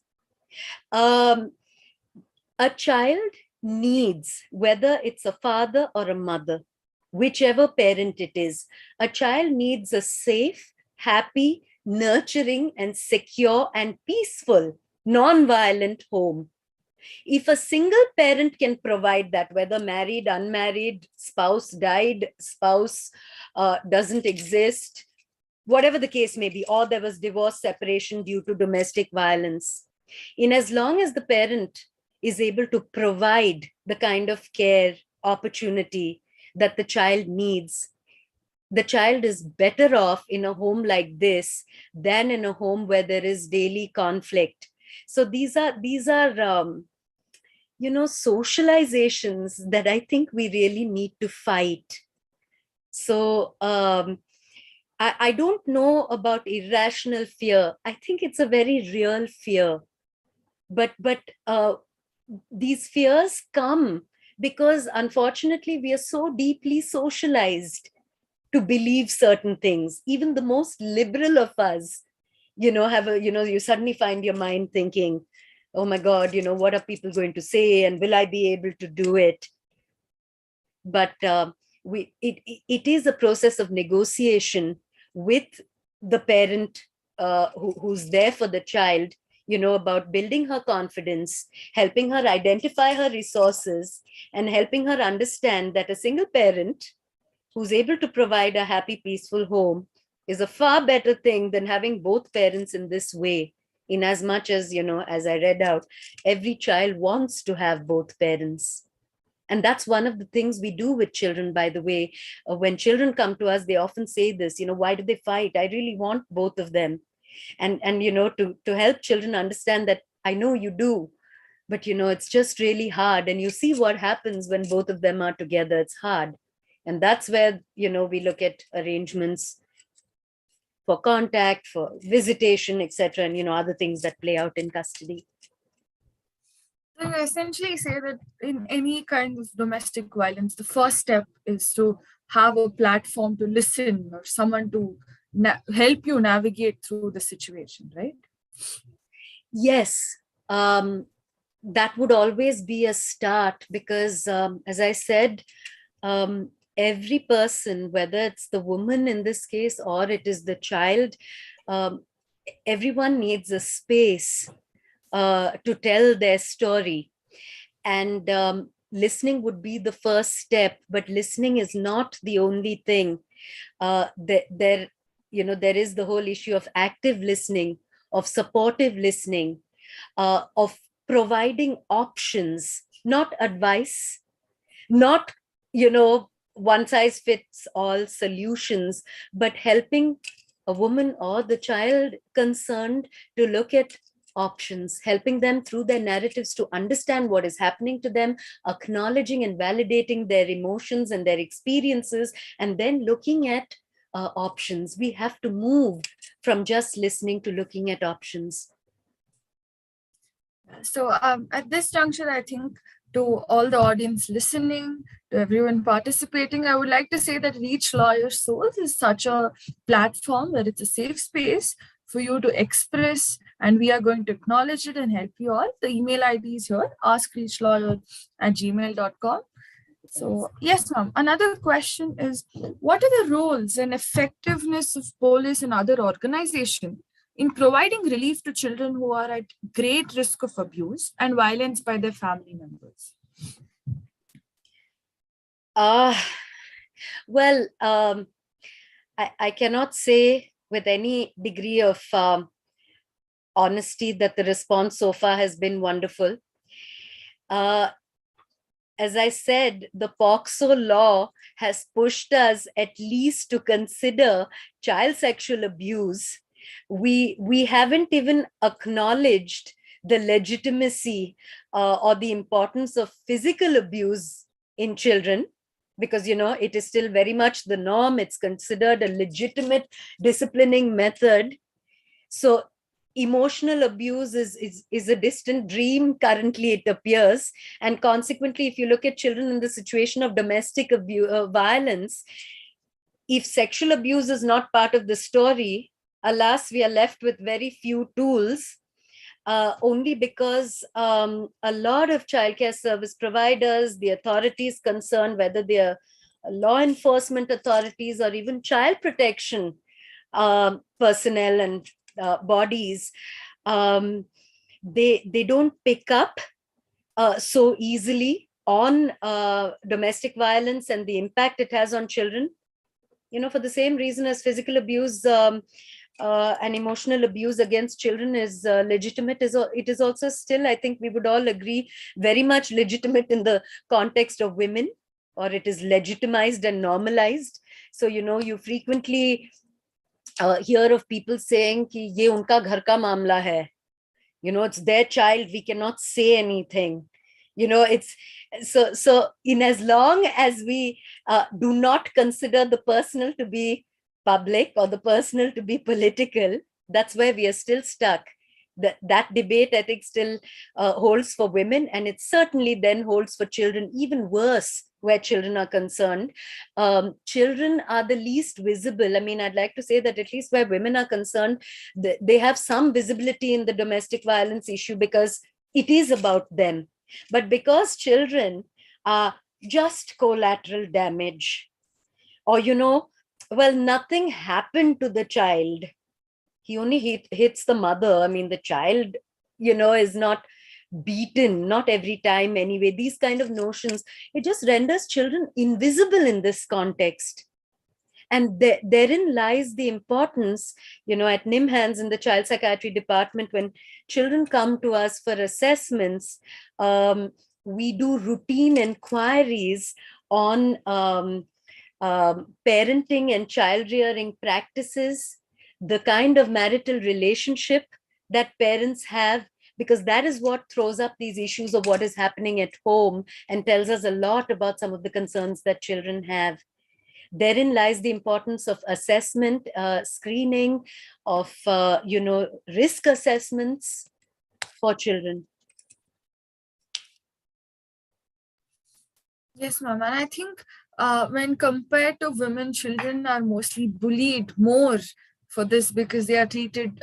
A child needs, whether it's a father or a mother, whichever parent it is, a child needs a safe, happy, nurturing, and secure and peaceful, non-violent home. If a single parent can provide that, whether married, unmarried, spouse died, spouse doesn't exist, whatever the case may be, or there was divorce, separation due to domestic violence, in as long as the parent is able to provide the kind of care, opportunity that the child needs, the child is better off in a home like this than in a home where there is daily conflict. So these are socializations that I think we really need to fight. So I don't know about irrational fear. I think it's a very real fear. But these fears come because, unfortunately, we are so deeply socialized to believe certain things. Even the most liberal of us, you suddenly find your mind thinking, oh my God, what are people going to say? And will I be able to do it? But it is a process of negotiation with the parent who's there for the child, about building her confidence, helping her identify her resources, and helping her understand that a single parent who's able to provide a happy, peaceful home is a far better thing than having both parents in this way. In as much as, as I read out, every child wants to have both parents. And that's one of the things we do with children, by the way. When children come to us, they often say this, why do they fight? I really want both of them. And to help children understand that I know you do, but it's just really hard. And you see what happens when both of them are together. It's hard. And that's where, we look at arrangements for contact, for visitation, etc., and other things that play out in custody. So you essentially say that in any kind of domestic violence, the first step is to have a platform to listen or someone to help you navigate through the situation, right? Yes, that would always be a start because, as I said, every person, whether it's the woman in this case or it is the child, everyone needs a space to tell their story. And listening would be the first step, but listening is not the only thing. There is the whole issue of active listening, of supportive listening, of providing options, not advice, not, one size fits all solutions, but helping a woman or the child concerned to look at options, helping them through their narratives to understand what is happening to them, acknowledging and validating their emotions and their experiences, and then looking at options. We have to move from just listening to looking at options. So at this juncture, I think to all the audience listening, to everyone participating, I would like to say that Reach Lawyer Souls is such a platform where it's a safe space for you to express, and we are going to acknowledge it and help you all. The email ID is here, askreachlawyer@gmail.com. So yes, ma'am. Another question is, what are the roles and effectiveness of police and other organizations in providing relief to children who are at great risk of abuse and violence by their family members? Well, I cannot say with any degree of honesty that the response so far has been wonderful. As I said, the POCSO law has pushed us at least to consider child sexual abuse. We haven't even acknowledged the legitimacy or the importance of physical abuse in children, because it is still very much the norm. It's considered a legitimate disciplining method. So emotional abuse is a distant dream currently, it appears. And consequently, if you look at children in the situation of domestic violence, if sexual abuse is not part of the story, alas, we are left with very few tools, only because a lot of childcare service providers, the authorities concerned, whether they are law enforcement authorities or even child protection personnel and bodies, they don't pick up so easily on domestic violence and the impact it has on children. For the same reason as physical abuse and emotional abuse against children is legitimate, it is also still, I think we would all agree, very much legitimate in the context of women, or it is legitimized and normalized. So, you frequently hear of people saying ki ye unka ghar ka mamla hai, it's their child, we cannot say anything. It's so in as long as we do not consider the personal to be public or the personal to be political, that's where we are still stuck. That debate, I think, still holds for women, and it certainly then holds for children, even worse where children are concerned. Children are the least visible. I mean, I'd like to say that at least where women are concerned, they have some visibility in the domestic violence issue because it is about them. But because children are just collateral damage, or, well, nothing happened to the child. He only hits the mother. I mean, the child, is not beaten, not every time anyway. These kind of notions, it just renders children invisible in this context. And therein lies the importance, at NIMHANS in the child psychiatry department, when children come to us for assessments, we do routine inquiries on parenting and child rearing practices, the kind of marital relationship that parents have, because that is what throws up these issues of what is happening at home and tells us a lot about some of the concerns that children have. Therein lies the importance of assessment, screening, of, risk assessments for children. Yes, ma'am. And I think when compared to women, children are mostly bullied more for this because they are treated,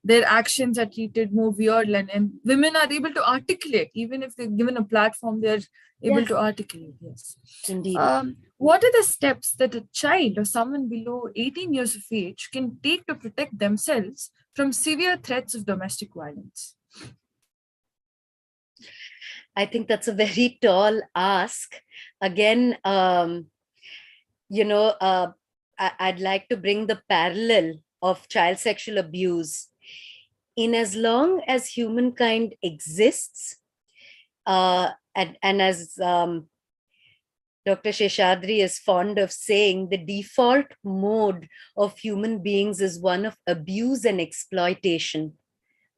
their actions are treated more weird, and women are able to articulate, even if they're given a platform, they're able to articulate. Yes. Indeed. What are the steps that a child or someone below 18 years of age can take to protect themselves from severe threats of domestic violence? I think that's a very tall ask. Again, I'd like to bring the parallel of child sexual abuse. In as long as humankind exists, and as Dr. Sheshadri is fond of saying, the default mode of human beings is one of abuse and exploitation.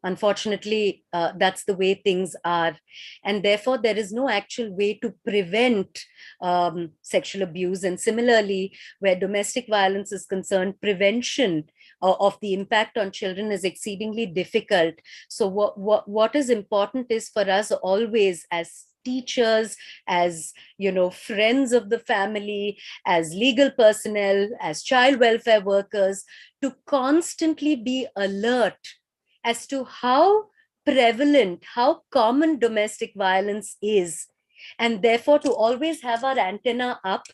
Unfortunately, that's the way things are. And therefore, there is no actual way to prevent sexual abuse. And similarly, where domestic violence is concerned, prevention of the impact on children is exceedingly difficult. So what is important is for us always, as teachers, as friends of the family, as legal personnel, as child welfare workers, to constantly be alert as to how prevalent, how common domestic violence is, and therefore to always have our antenna up,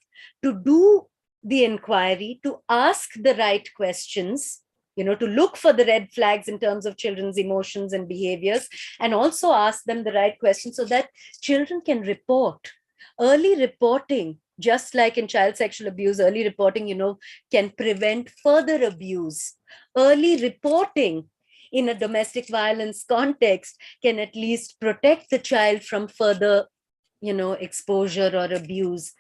to do the inquiry, to ask the right questions, to look for the red flags in terms of children's emotions and behaviors, and also ask them the right questions so that children can report. Early reporting, just like in child sexual abuse, early reporting, can prevent further abuse. Early reporting in a domestic violence context can at least protect the child from further, exposure or abuse.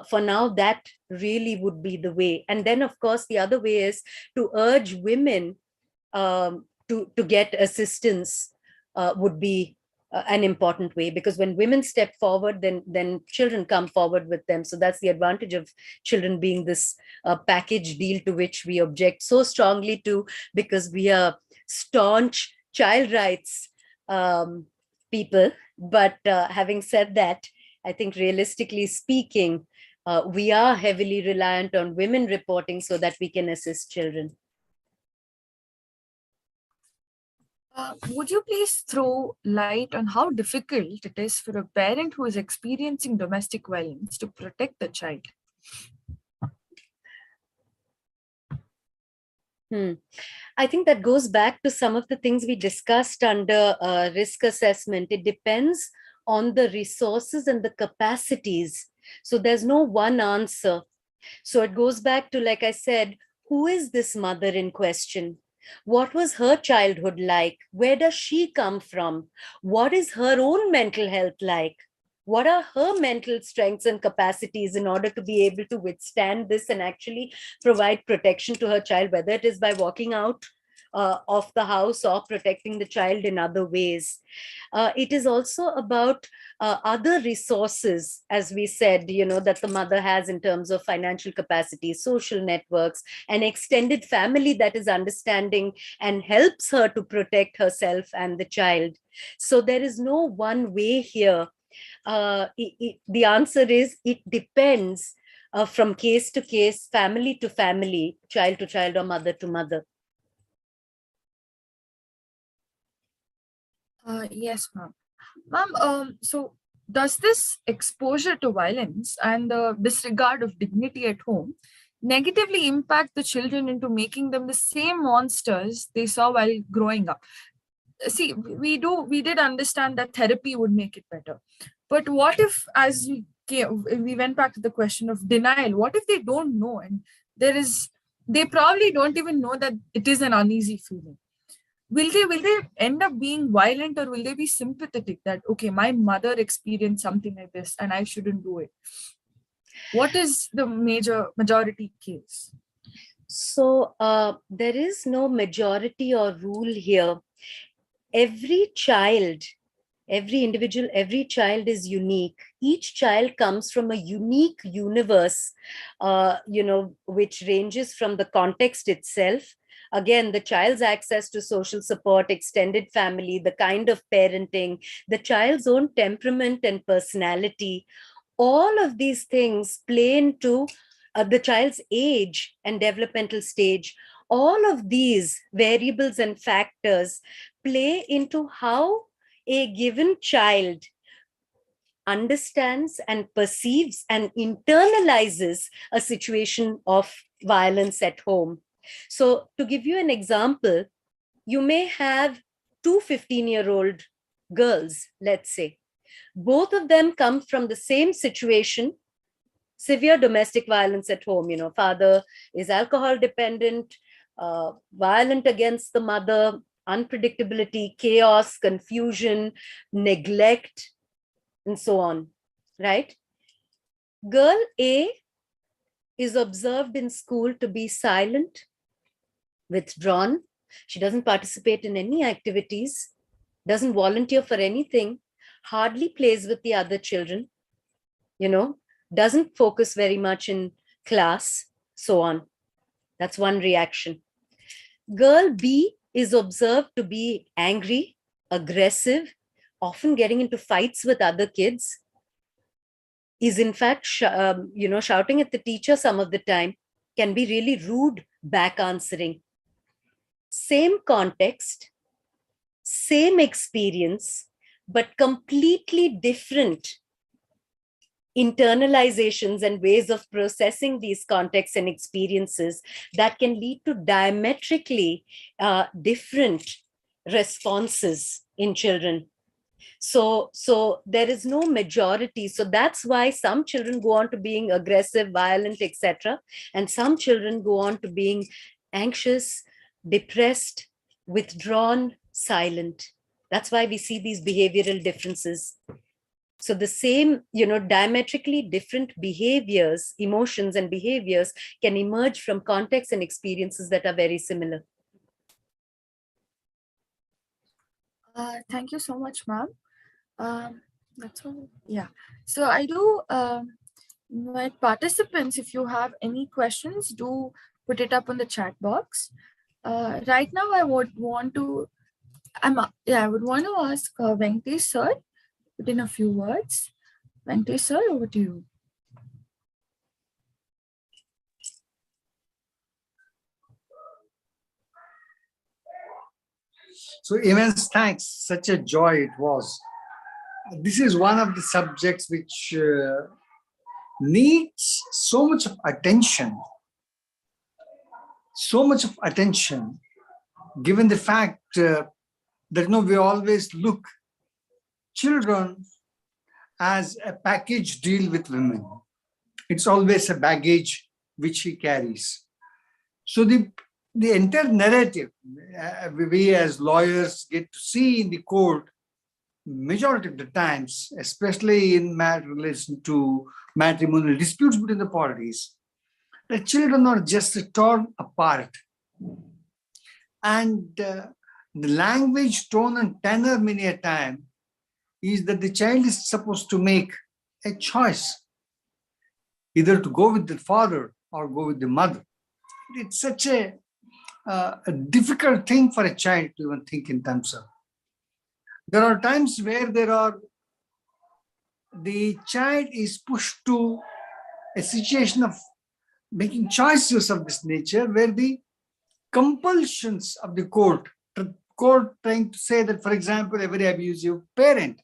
For now, that really would be the way. And then, of course, the other way is to urge women to get assistance would be an important way, because when women step forward, then children come forward with them. So that's the advantage of children being this package deal to which we object so strongly to, because we are staunch child rights people. But having said that, I think realistically speaking, we are heavily reliant on women reporting so that we can assist children. Would you please throw light on how difficult it is for a parent who is experiencing domestic violence to protect the child? I think that goes back to some of the things we discussed under risk assessment. It depends on the resources and the capacities. So there's no one answer. So it goes back to, like I said, who is this mother in question? What was her childhood like? Where does she come from? What is her own mental health like? What are her mental strengths and capacities in order to be able to withstand this and actually provide protection to her child, whether it is by walking out of the house or protecting the child in other ways. It is also about other resources, as we said, that the mother has in terms of financial capacity, social networks, an extended family that is understanding and helps her to protect herself and the child. So there is no one way here. The answer is it depends from case to case, family to family, child to child, or mother to mother. Yes, ma'am. Ma'am, so does this exposure to violence and the disregard of dignity at home negatively impact the children into making them the same monsters they saw while growing up? See, we did understand that therapy would make it better. But what if, as we went back to the question of denial, what if they don't know, and they probably don't even know that it is an uneasy feeling? Will they end up being violent, or will they be sympathetic that, okay, my mother experienced something like this and I shouldn't do it? What is the majority case? So there is no majority or rule here. Every child, every individual, every child is unique. Each child comes from a unique universe, which ranges from the context itself. Again, the child's access to social support, extended family, the kind of parenting, the child's own temperament and personality, all of these things play into the child's age and developmental stage. all of these variables and factors play into how a given child understands and perceives and internalizes a situation of violence at home. So to give you an example, you may have two 15-year-old girls, let's say. Both of them come from the same situation, severe domestic violence at home. Father is alcohol dependent, violent against the mother, unpredictability, chaos, confusion, neglect, and so on, right? Girl A is observed in school to be silent, withdrawn. She doesn't participate in any activities, doesn't volunteer for anything, hardly plays with the other children, doesn't focus very much in class, so on. That's one reaction. Girl B is observed to be angry, aggressive, often getting into fights with other kids, is in fact, shouting at the teacher some of the time, can be really rude back answering. Same context, same experience, but completely different internalizations and ways of processing these contexts and experiences that can lead to diametrically different responses in children. So there is no majority. So that's why some children go on to being aggressive, violent, etc. And some children go on to being anxious, depressed, withdrawn, silent. That's why we see these behavioral differences. So the same, diametrically different behaviors, emotions and behaviors can emerge from contexts and experiences that are very similar. Thank you so much, ma'am. That's all. Yeah. So I do invite participants, if you have any questions, do put it up on the chat box. Right now, I would want to ask Venkatesh sir, put in a few words. Venkatesh sir, over to you. So immense thanks. Such a joy it was. This is one of the subjects which needs so much of attention. So much of attention, given the fact that we always look children as a package deal with women. It's always a baggage which he carries. So the entire narrative we as lawyers get to see in the court majority of the times, especially in relation to matrimonial disputes between the parties, the children are just torn apart. And the language, tone, and tenor many a time is that the child is supposed to make a choice, either to go with the father or go with the mother. It's such a difficult thing for a child to even think in terms of. There are times where the child is pushed to a situation of making choices of this nature, where the compulsions of the court trying to say that, for example, a very abusive parent,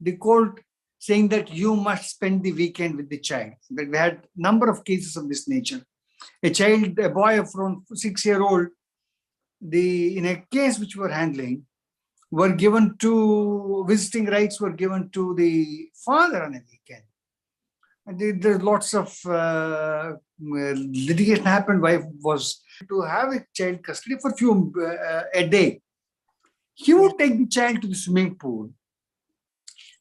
the court saying that you must spend the weekend with the child. But we had a number of cases of this nature. A boy of around 6-year-old, in a case which we were handling, visiting rights were given to the father on a weekend. And there's lots of litigation happened. Wife was to have a child custody for a day. He would take the child to the swimming pool,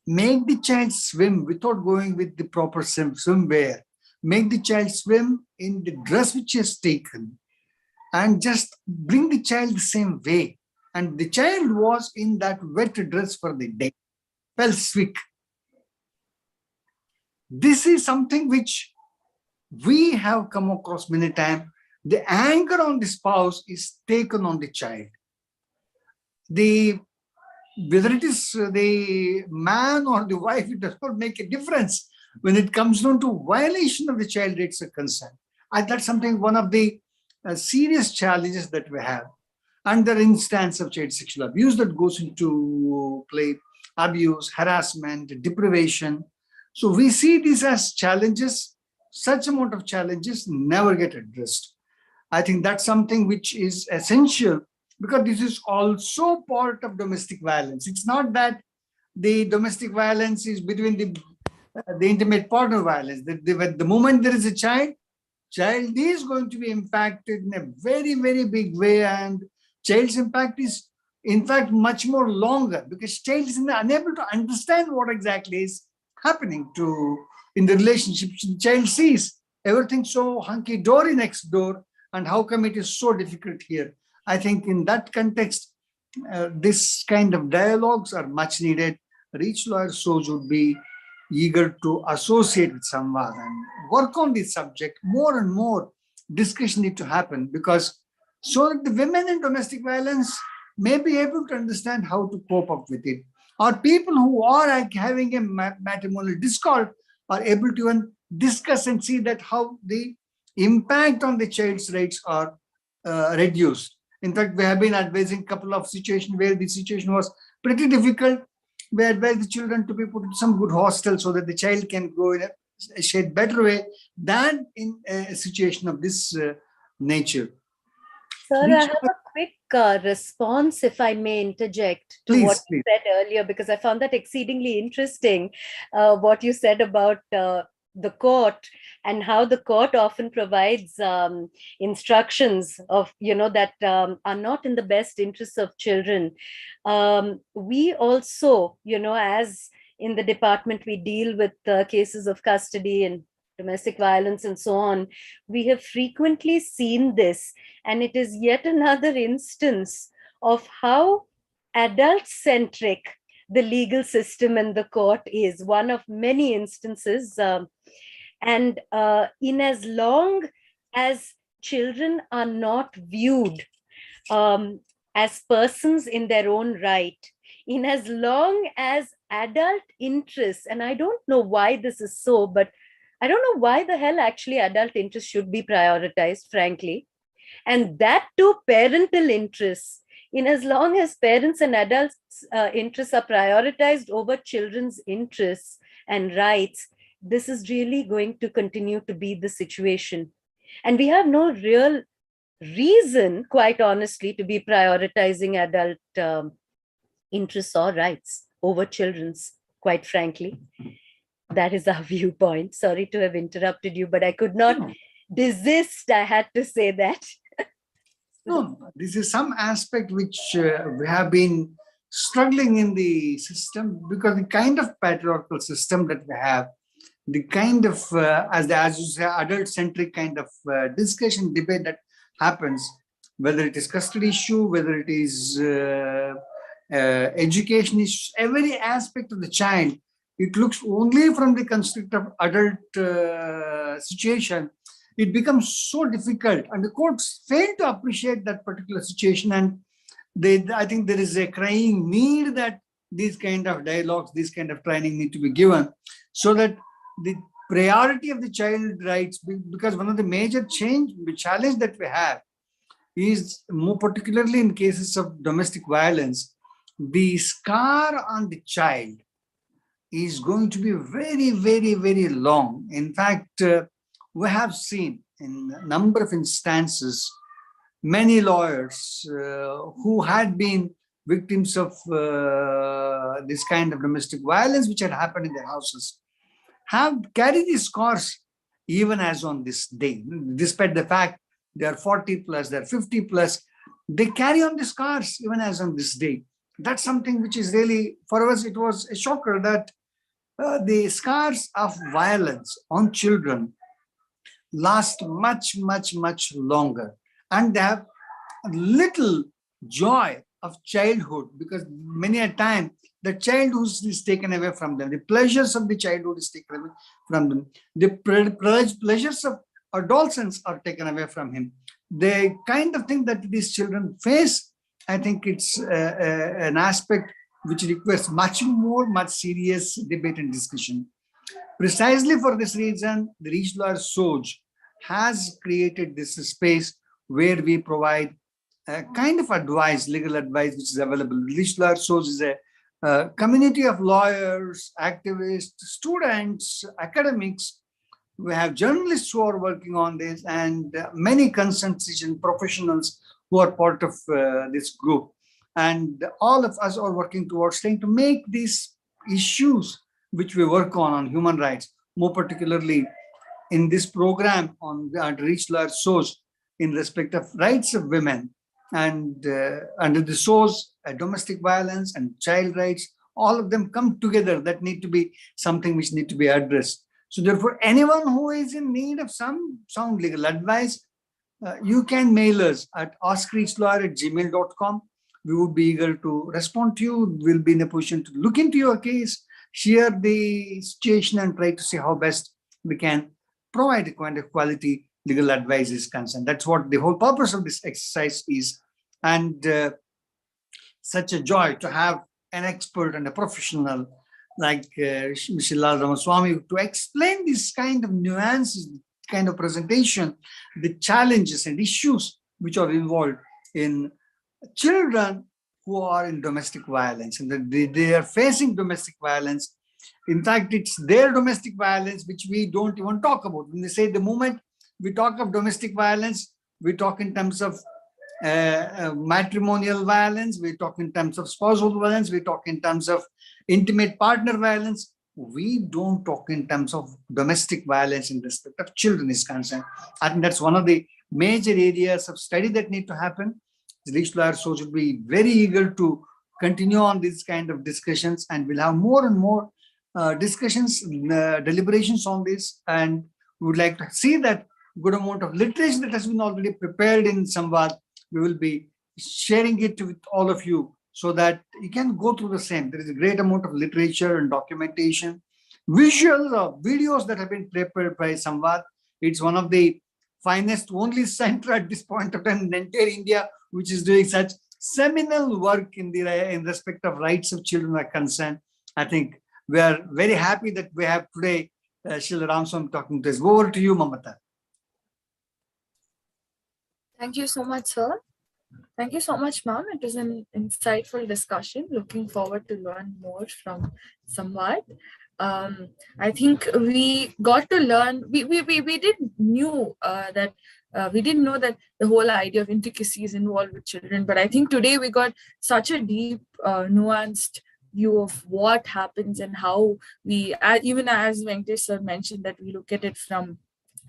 make the child swim without going with the proper swimwear, make the child swim in the dress which he has taken, and just bring the child the same way. And the child was in that wet dress for the day, felt sick. This is something which we have come across many times. The anger on the spouse is taken on the child. Whether it is the man or the wife, it does not make a difference. When it comes down to violation of the child rights are concerned. And that's something, one of the serious challenges that we have. Under instance of child sexual abuse that goes into play, abuse, harassment, deprivation. So we see these as challenges. Such amount of challenges never get addressed. I think that's something which is essential, because this is also part of domestic violence. It's not that the domestic violence is between the intimate partner violence. The moment there is a child is going to be impacted in a very, very big way, and child's impact is in fact much more longer, because child is unable to understand what exactly is happening in the relationship. The child sees everything so hunky-dory next door, and how come it is so difficult here? I think in that context, this kind of dialogues are much needed. Reach Lawyer Soj would be eager to associate with Samvad and work on this subject. More and more discussion need to happen, because so that the women in domestic violence may be able to understand how to cope up with it, or people who are having a matrimonial discord are able to even discuss and see that how the impact on the child's rights are reduced. In fact, we have been advising a couple of situations where the situation was pretty difficult. We advise the children to be put in some good hostel so that the child can go in a shade better way than in a situation of this nature. Sir, I have a quick response, if I may interject, to what you said earlier, because I found that exceedingly interesting, what you said about the court, and how the court often provides instructions of, that are not in the best interests of children. We also, as in the department, we deal with cases of custody and domestic violence and so on. We have frequently seen this, and it is yet another instance of how adult-centric the legal system and the court is. One of many instances. And in as long as children are not viewed as persons in their own right, in as long as adult interests, and I don't know why this is so, but I don't know why the hell actually adult interests should be prioritized, frankly. And that too, parental interests, in as long as parents and adults' interests are prioritized over children's interests and rights, this is really going to continue to be the situation. And we have no real reason, quite honestly, to be prioritizing adult interests or rights over children's, quite frankly. That is our viewpoint. Sorry to have interrupted you, but I could not desist. I had to say that. No, this is some aspect which we have been struggling in the system, because the kind of patriarchal system that we have, the kind of, as you say, adult-centric kind of discussion, debate that happens, whether it is custody issue, whether it is education issue, every aspect of the child, it looks only from the construct of adult situation. It becomes so difficult, and the courts fail to appreciate that particular situation. And I think there is a crying need that these kind of dialogues, this kind of training need to be given, so that the priority of the child rights, because one of the major challenge that we have is, more particularly in cases of domestic violence, the scar on the child is going to be very, very, very long. In fact, we have seen in a number of instances, many lawyers who had been victims of this kind of domestic violence which had happened in their houses, have carried these scars even as on this day. Despite the fact they are 40 plus, they are 50 plus, they carry on the scars even as on this day. That's something which is really, for us, it was a shocker that the scars of violence on children last much, much, much longer. And they have little joy of childhood, because many a time the childhood is taken away from them. The pleasures of the childhood is taken away from them. The pleasures of adolescence are taken away from him. The kind of thing that these children face, I think it's an aspect which requires much serious debate and discussion. Precisely for this reason, the Reach Lawyer Soj has created this space where we provide kind of advice, legal advice, which is available. Reach Lawyer Source is a community of lawyers, activists, students, academics. We have journalists who are working on this, and many consultation professionals who are part of this group. And all of us are working towards trying to make these issues which we work on human rights, more particularly in this program on Reach Lawyer Source in respect of rights of women, and under the source, domestic violence and child rights, all of them come together. That need to be something which need to be addressed. So therefore, anyone who is in need of some sound legal advice, you can mail us at askreachlawyer@gmail.com. We would be eager to respond to you. We'll be in a position to look into your case, share the situation, and try to see how best we can provide a kind of quality legal advice is concerned. That's what the whole purpose of this exercise is. And such a joy to have an expert and a professional like Sheila Ramaswamy to explain this kind of nuances, kind of presentation, the challenges and issues which are involved in children who are in domestic violence, and that they are facing domestic violence. In fact, it's their domestic violence which we don't even talk about. When they say the moment we talk of domestic violence, we talk in terms of matrimonial violence, we talk in terms of spousal violence, we talk in terms of intimate partner violence. We don't talk in terms of domestic violence in respect of children is concerned. I think that's one of the major areas of study that need to happen. The Reach Lawyer Source will be very eager to continue on these kind of discussions, and we'll have more and more discussions, deliberations on this, and we would like to see that good amount of literature that has been already prepared in Samvad. We will be sharing it with all of you so that you can go through the same. There is a great amount of literature and documentation, visuals or videos that have been prepared by Samvad. It's one of the finest, only center at this point of time in entire India, which is doing such seminal work in respect of rights of children are concerned. I think we are very happy that we have today Sheila Ramaswamy talking to us. Over to you, Mamata. Thank you so much, sir. Thank you so much, ma'am. It was an insightful discussion. Looking forward to learn more from Samvad. I think we got to learn. We didn't know that the whole idea of intricacies involved with children. But I think today we got such a deep, nuanced view of what happens and how we, even as Venkatesh sir mentioned, that we look at it from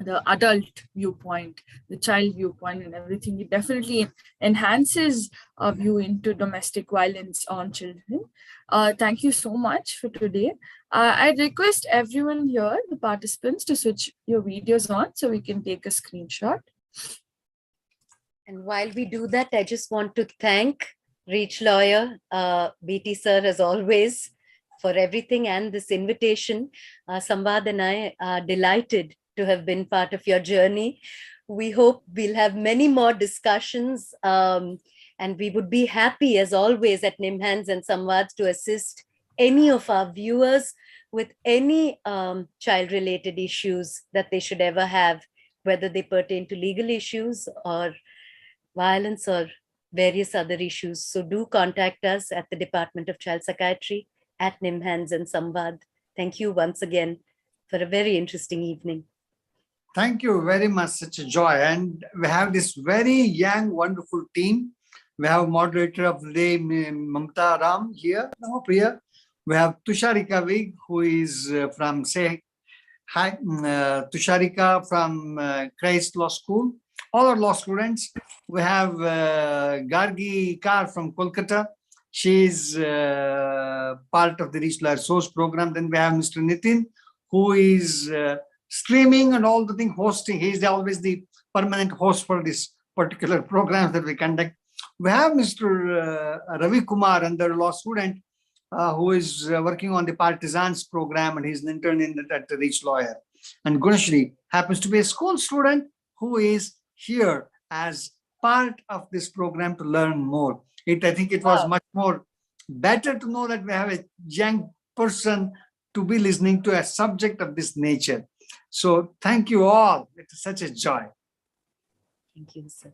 the adult viewpoint, the child viewpoint, and everything. It definitely enhances our view into domestic violence on children. Thank you so much for today. I'd request everyone here, the participants, to switch your videos on so we can take a screenshot. And while we do that, I just want to thank Reach Lawyer, BT sir, as always, for everything and this invitation. Samvad and I are delighted to have been part of your journey. We hope we'll have many more discussions, and we would be happy, as always, at Nimhands and Samvads to assist any of our viewers with any child-related issues that they should ever have, whether they pertain to legal issues or violence or various other issues. So do contact us at the Department of Child Psychiatry at Nimhands and Samvad. Thank you once again for a very interesting evening. Thank you very much. Such a joy. And we have this very young, wonderful team. We have moderator of the day, Mamta Ram here. No, Priya. We have Tusharika Vig, who is from, say, hi, Tusharika from Christ Law School. All our law students. We have Gargi Kar from Kolkata. She is part of the Reach Lawyer Source program. Then we have Mr. Nitin, who is streaming and all the thing, hosting. He is always the permanent host for this particular program that we conduct. We have Mr. Ravi Kumar, another law student, who is working on the Partisans program, and he's an intern at the Reach Lawyer. And Gunashri happens to be a school student who is here as part of this program to learn more. I think it was much more better to know that we have a young person to be listening to a subject of this nature. So thank you all. It's such a joy. Thank you, sir.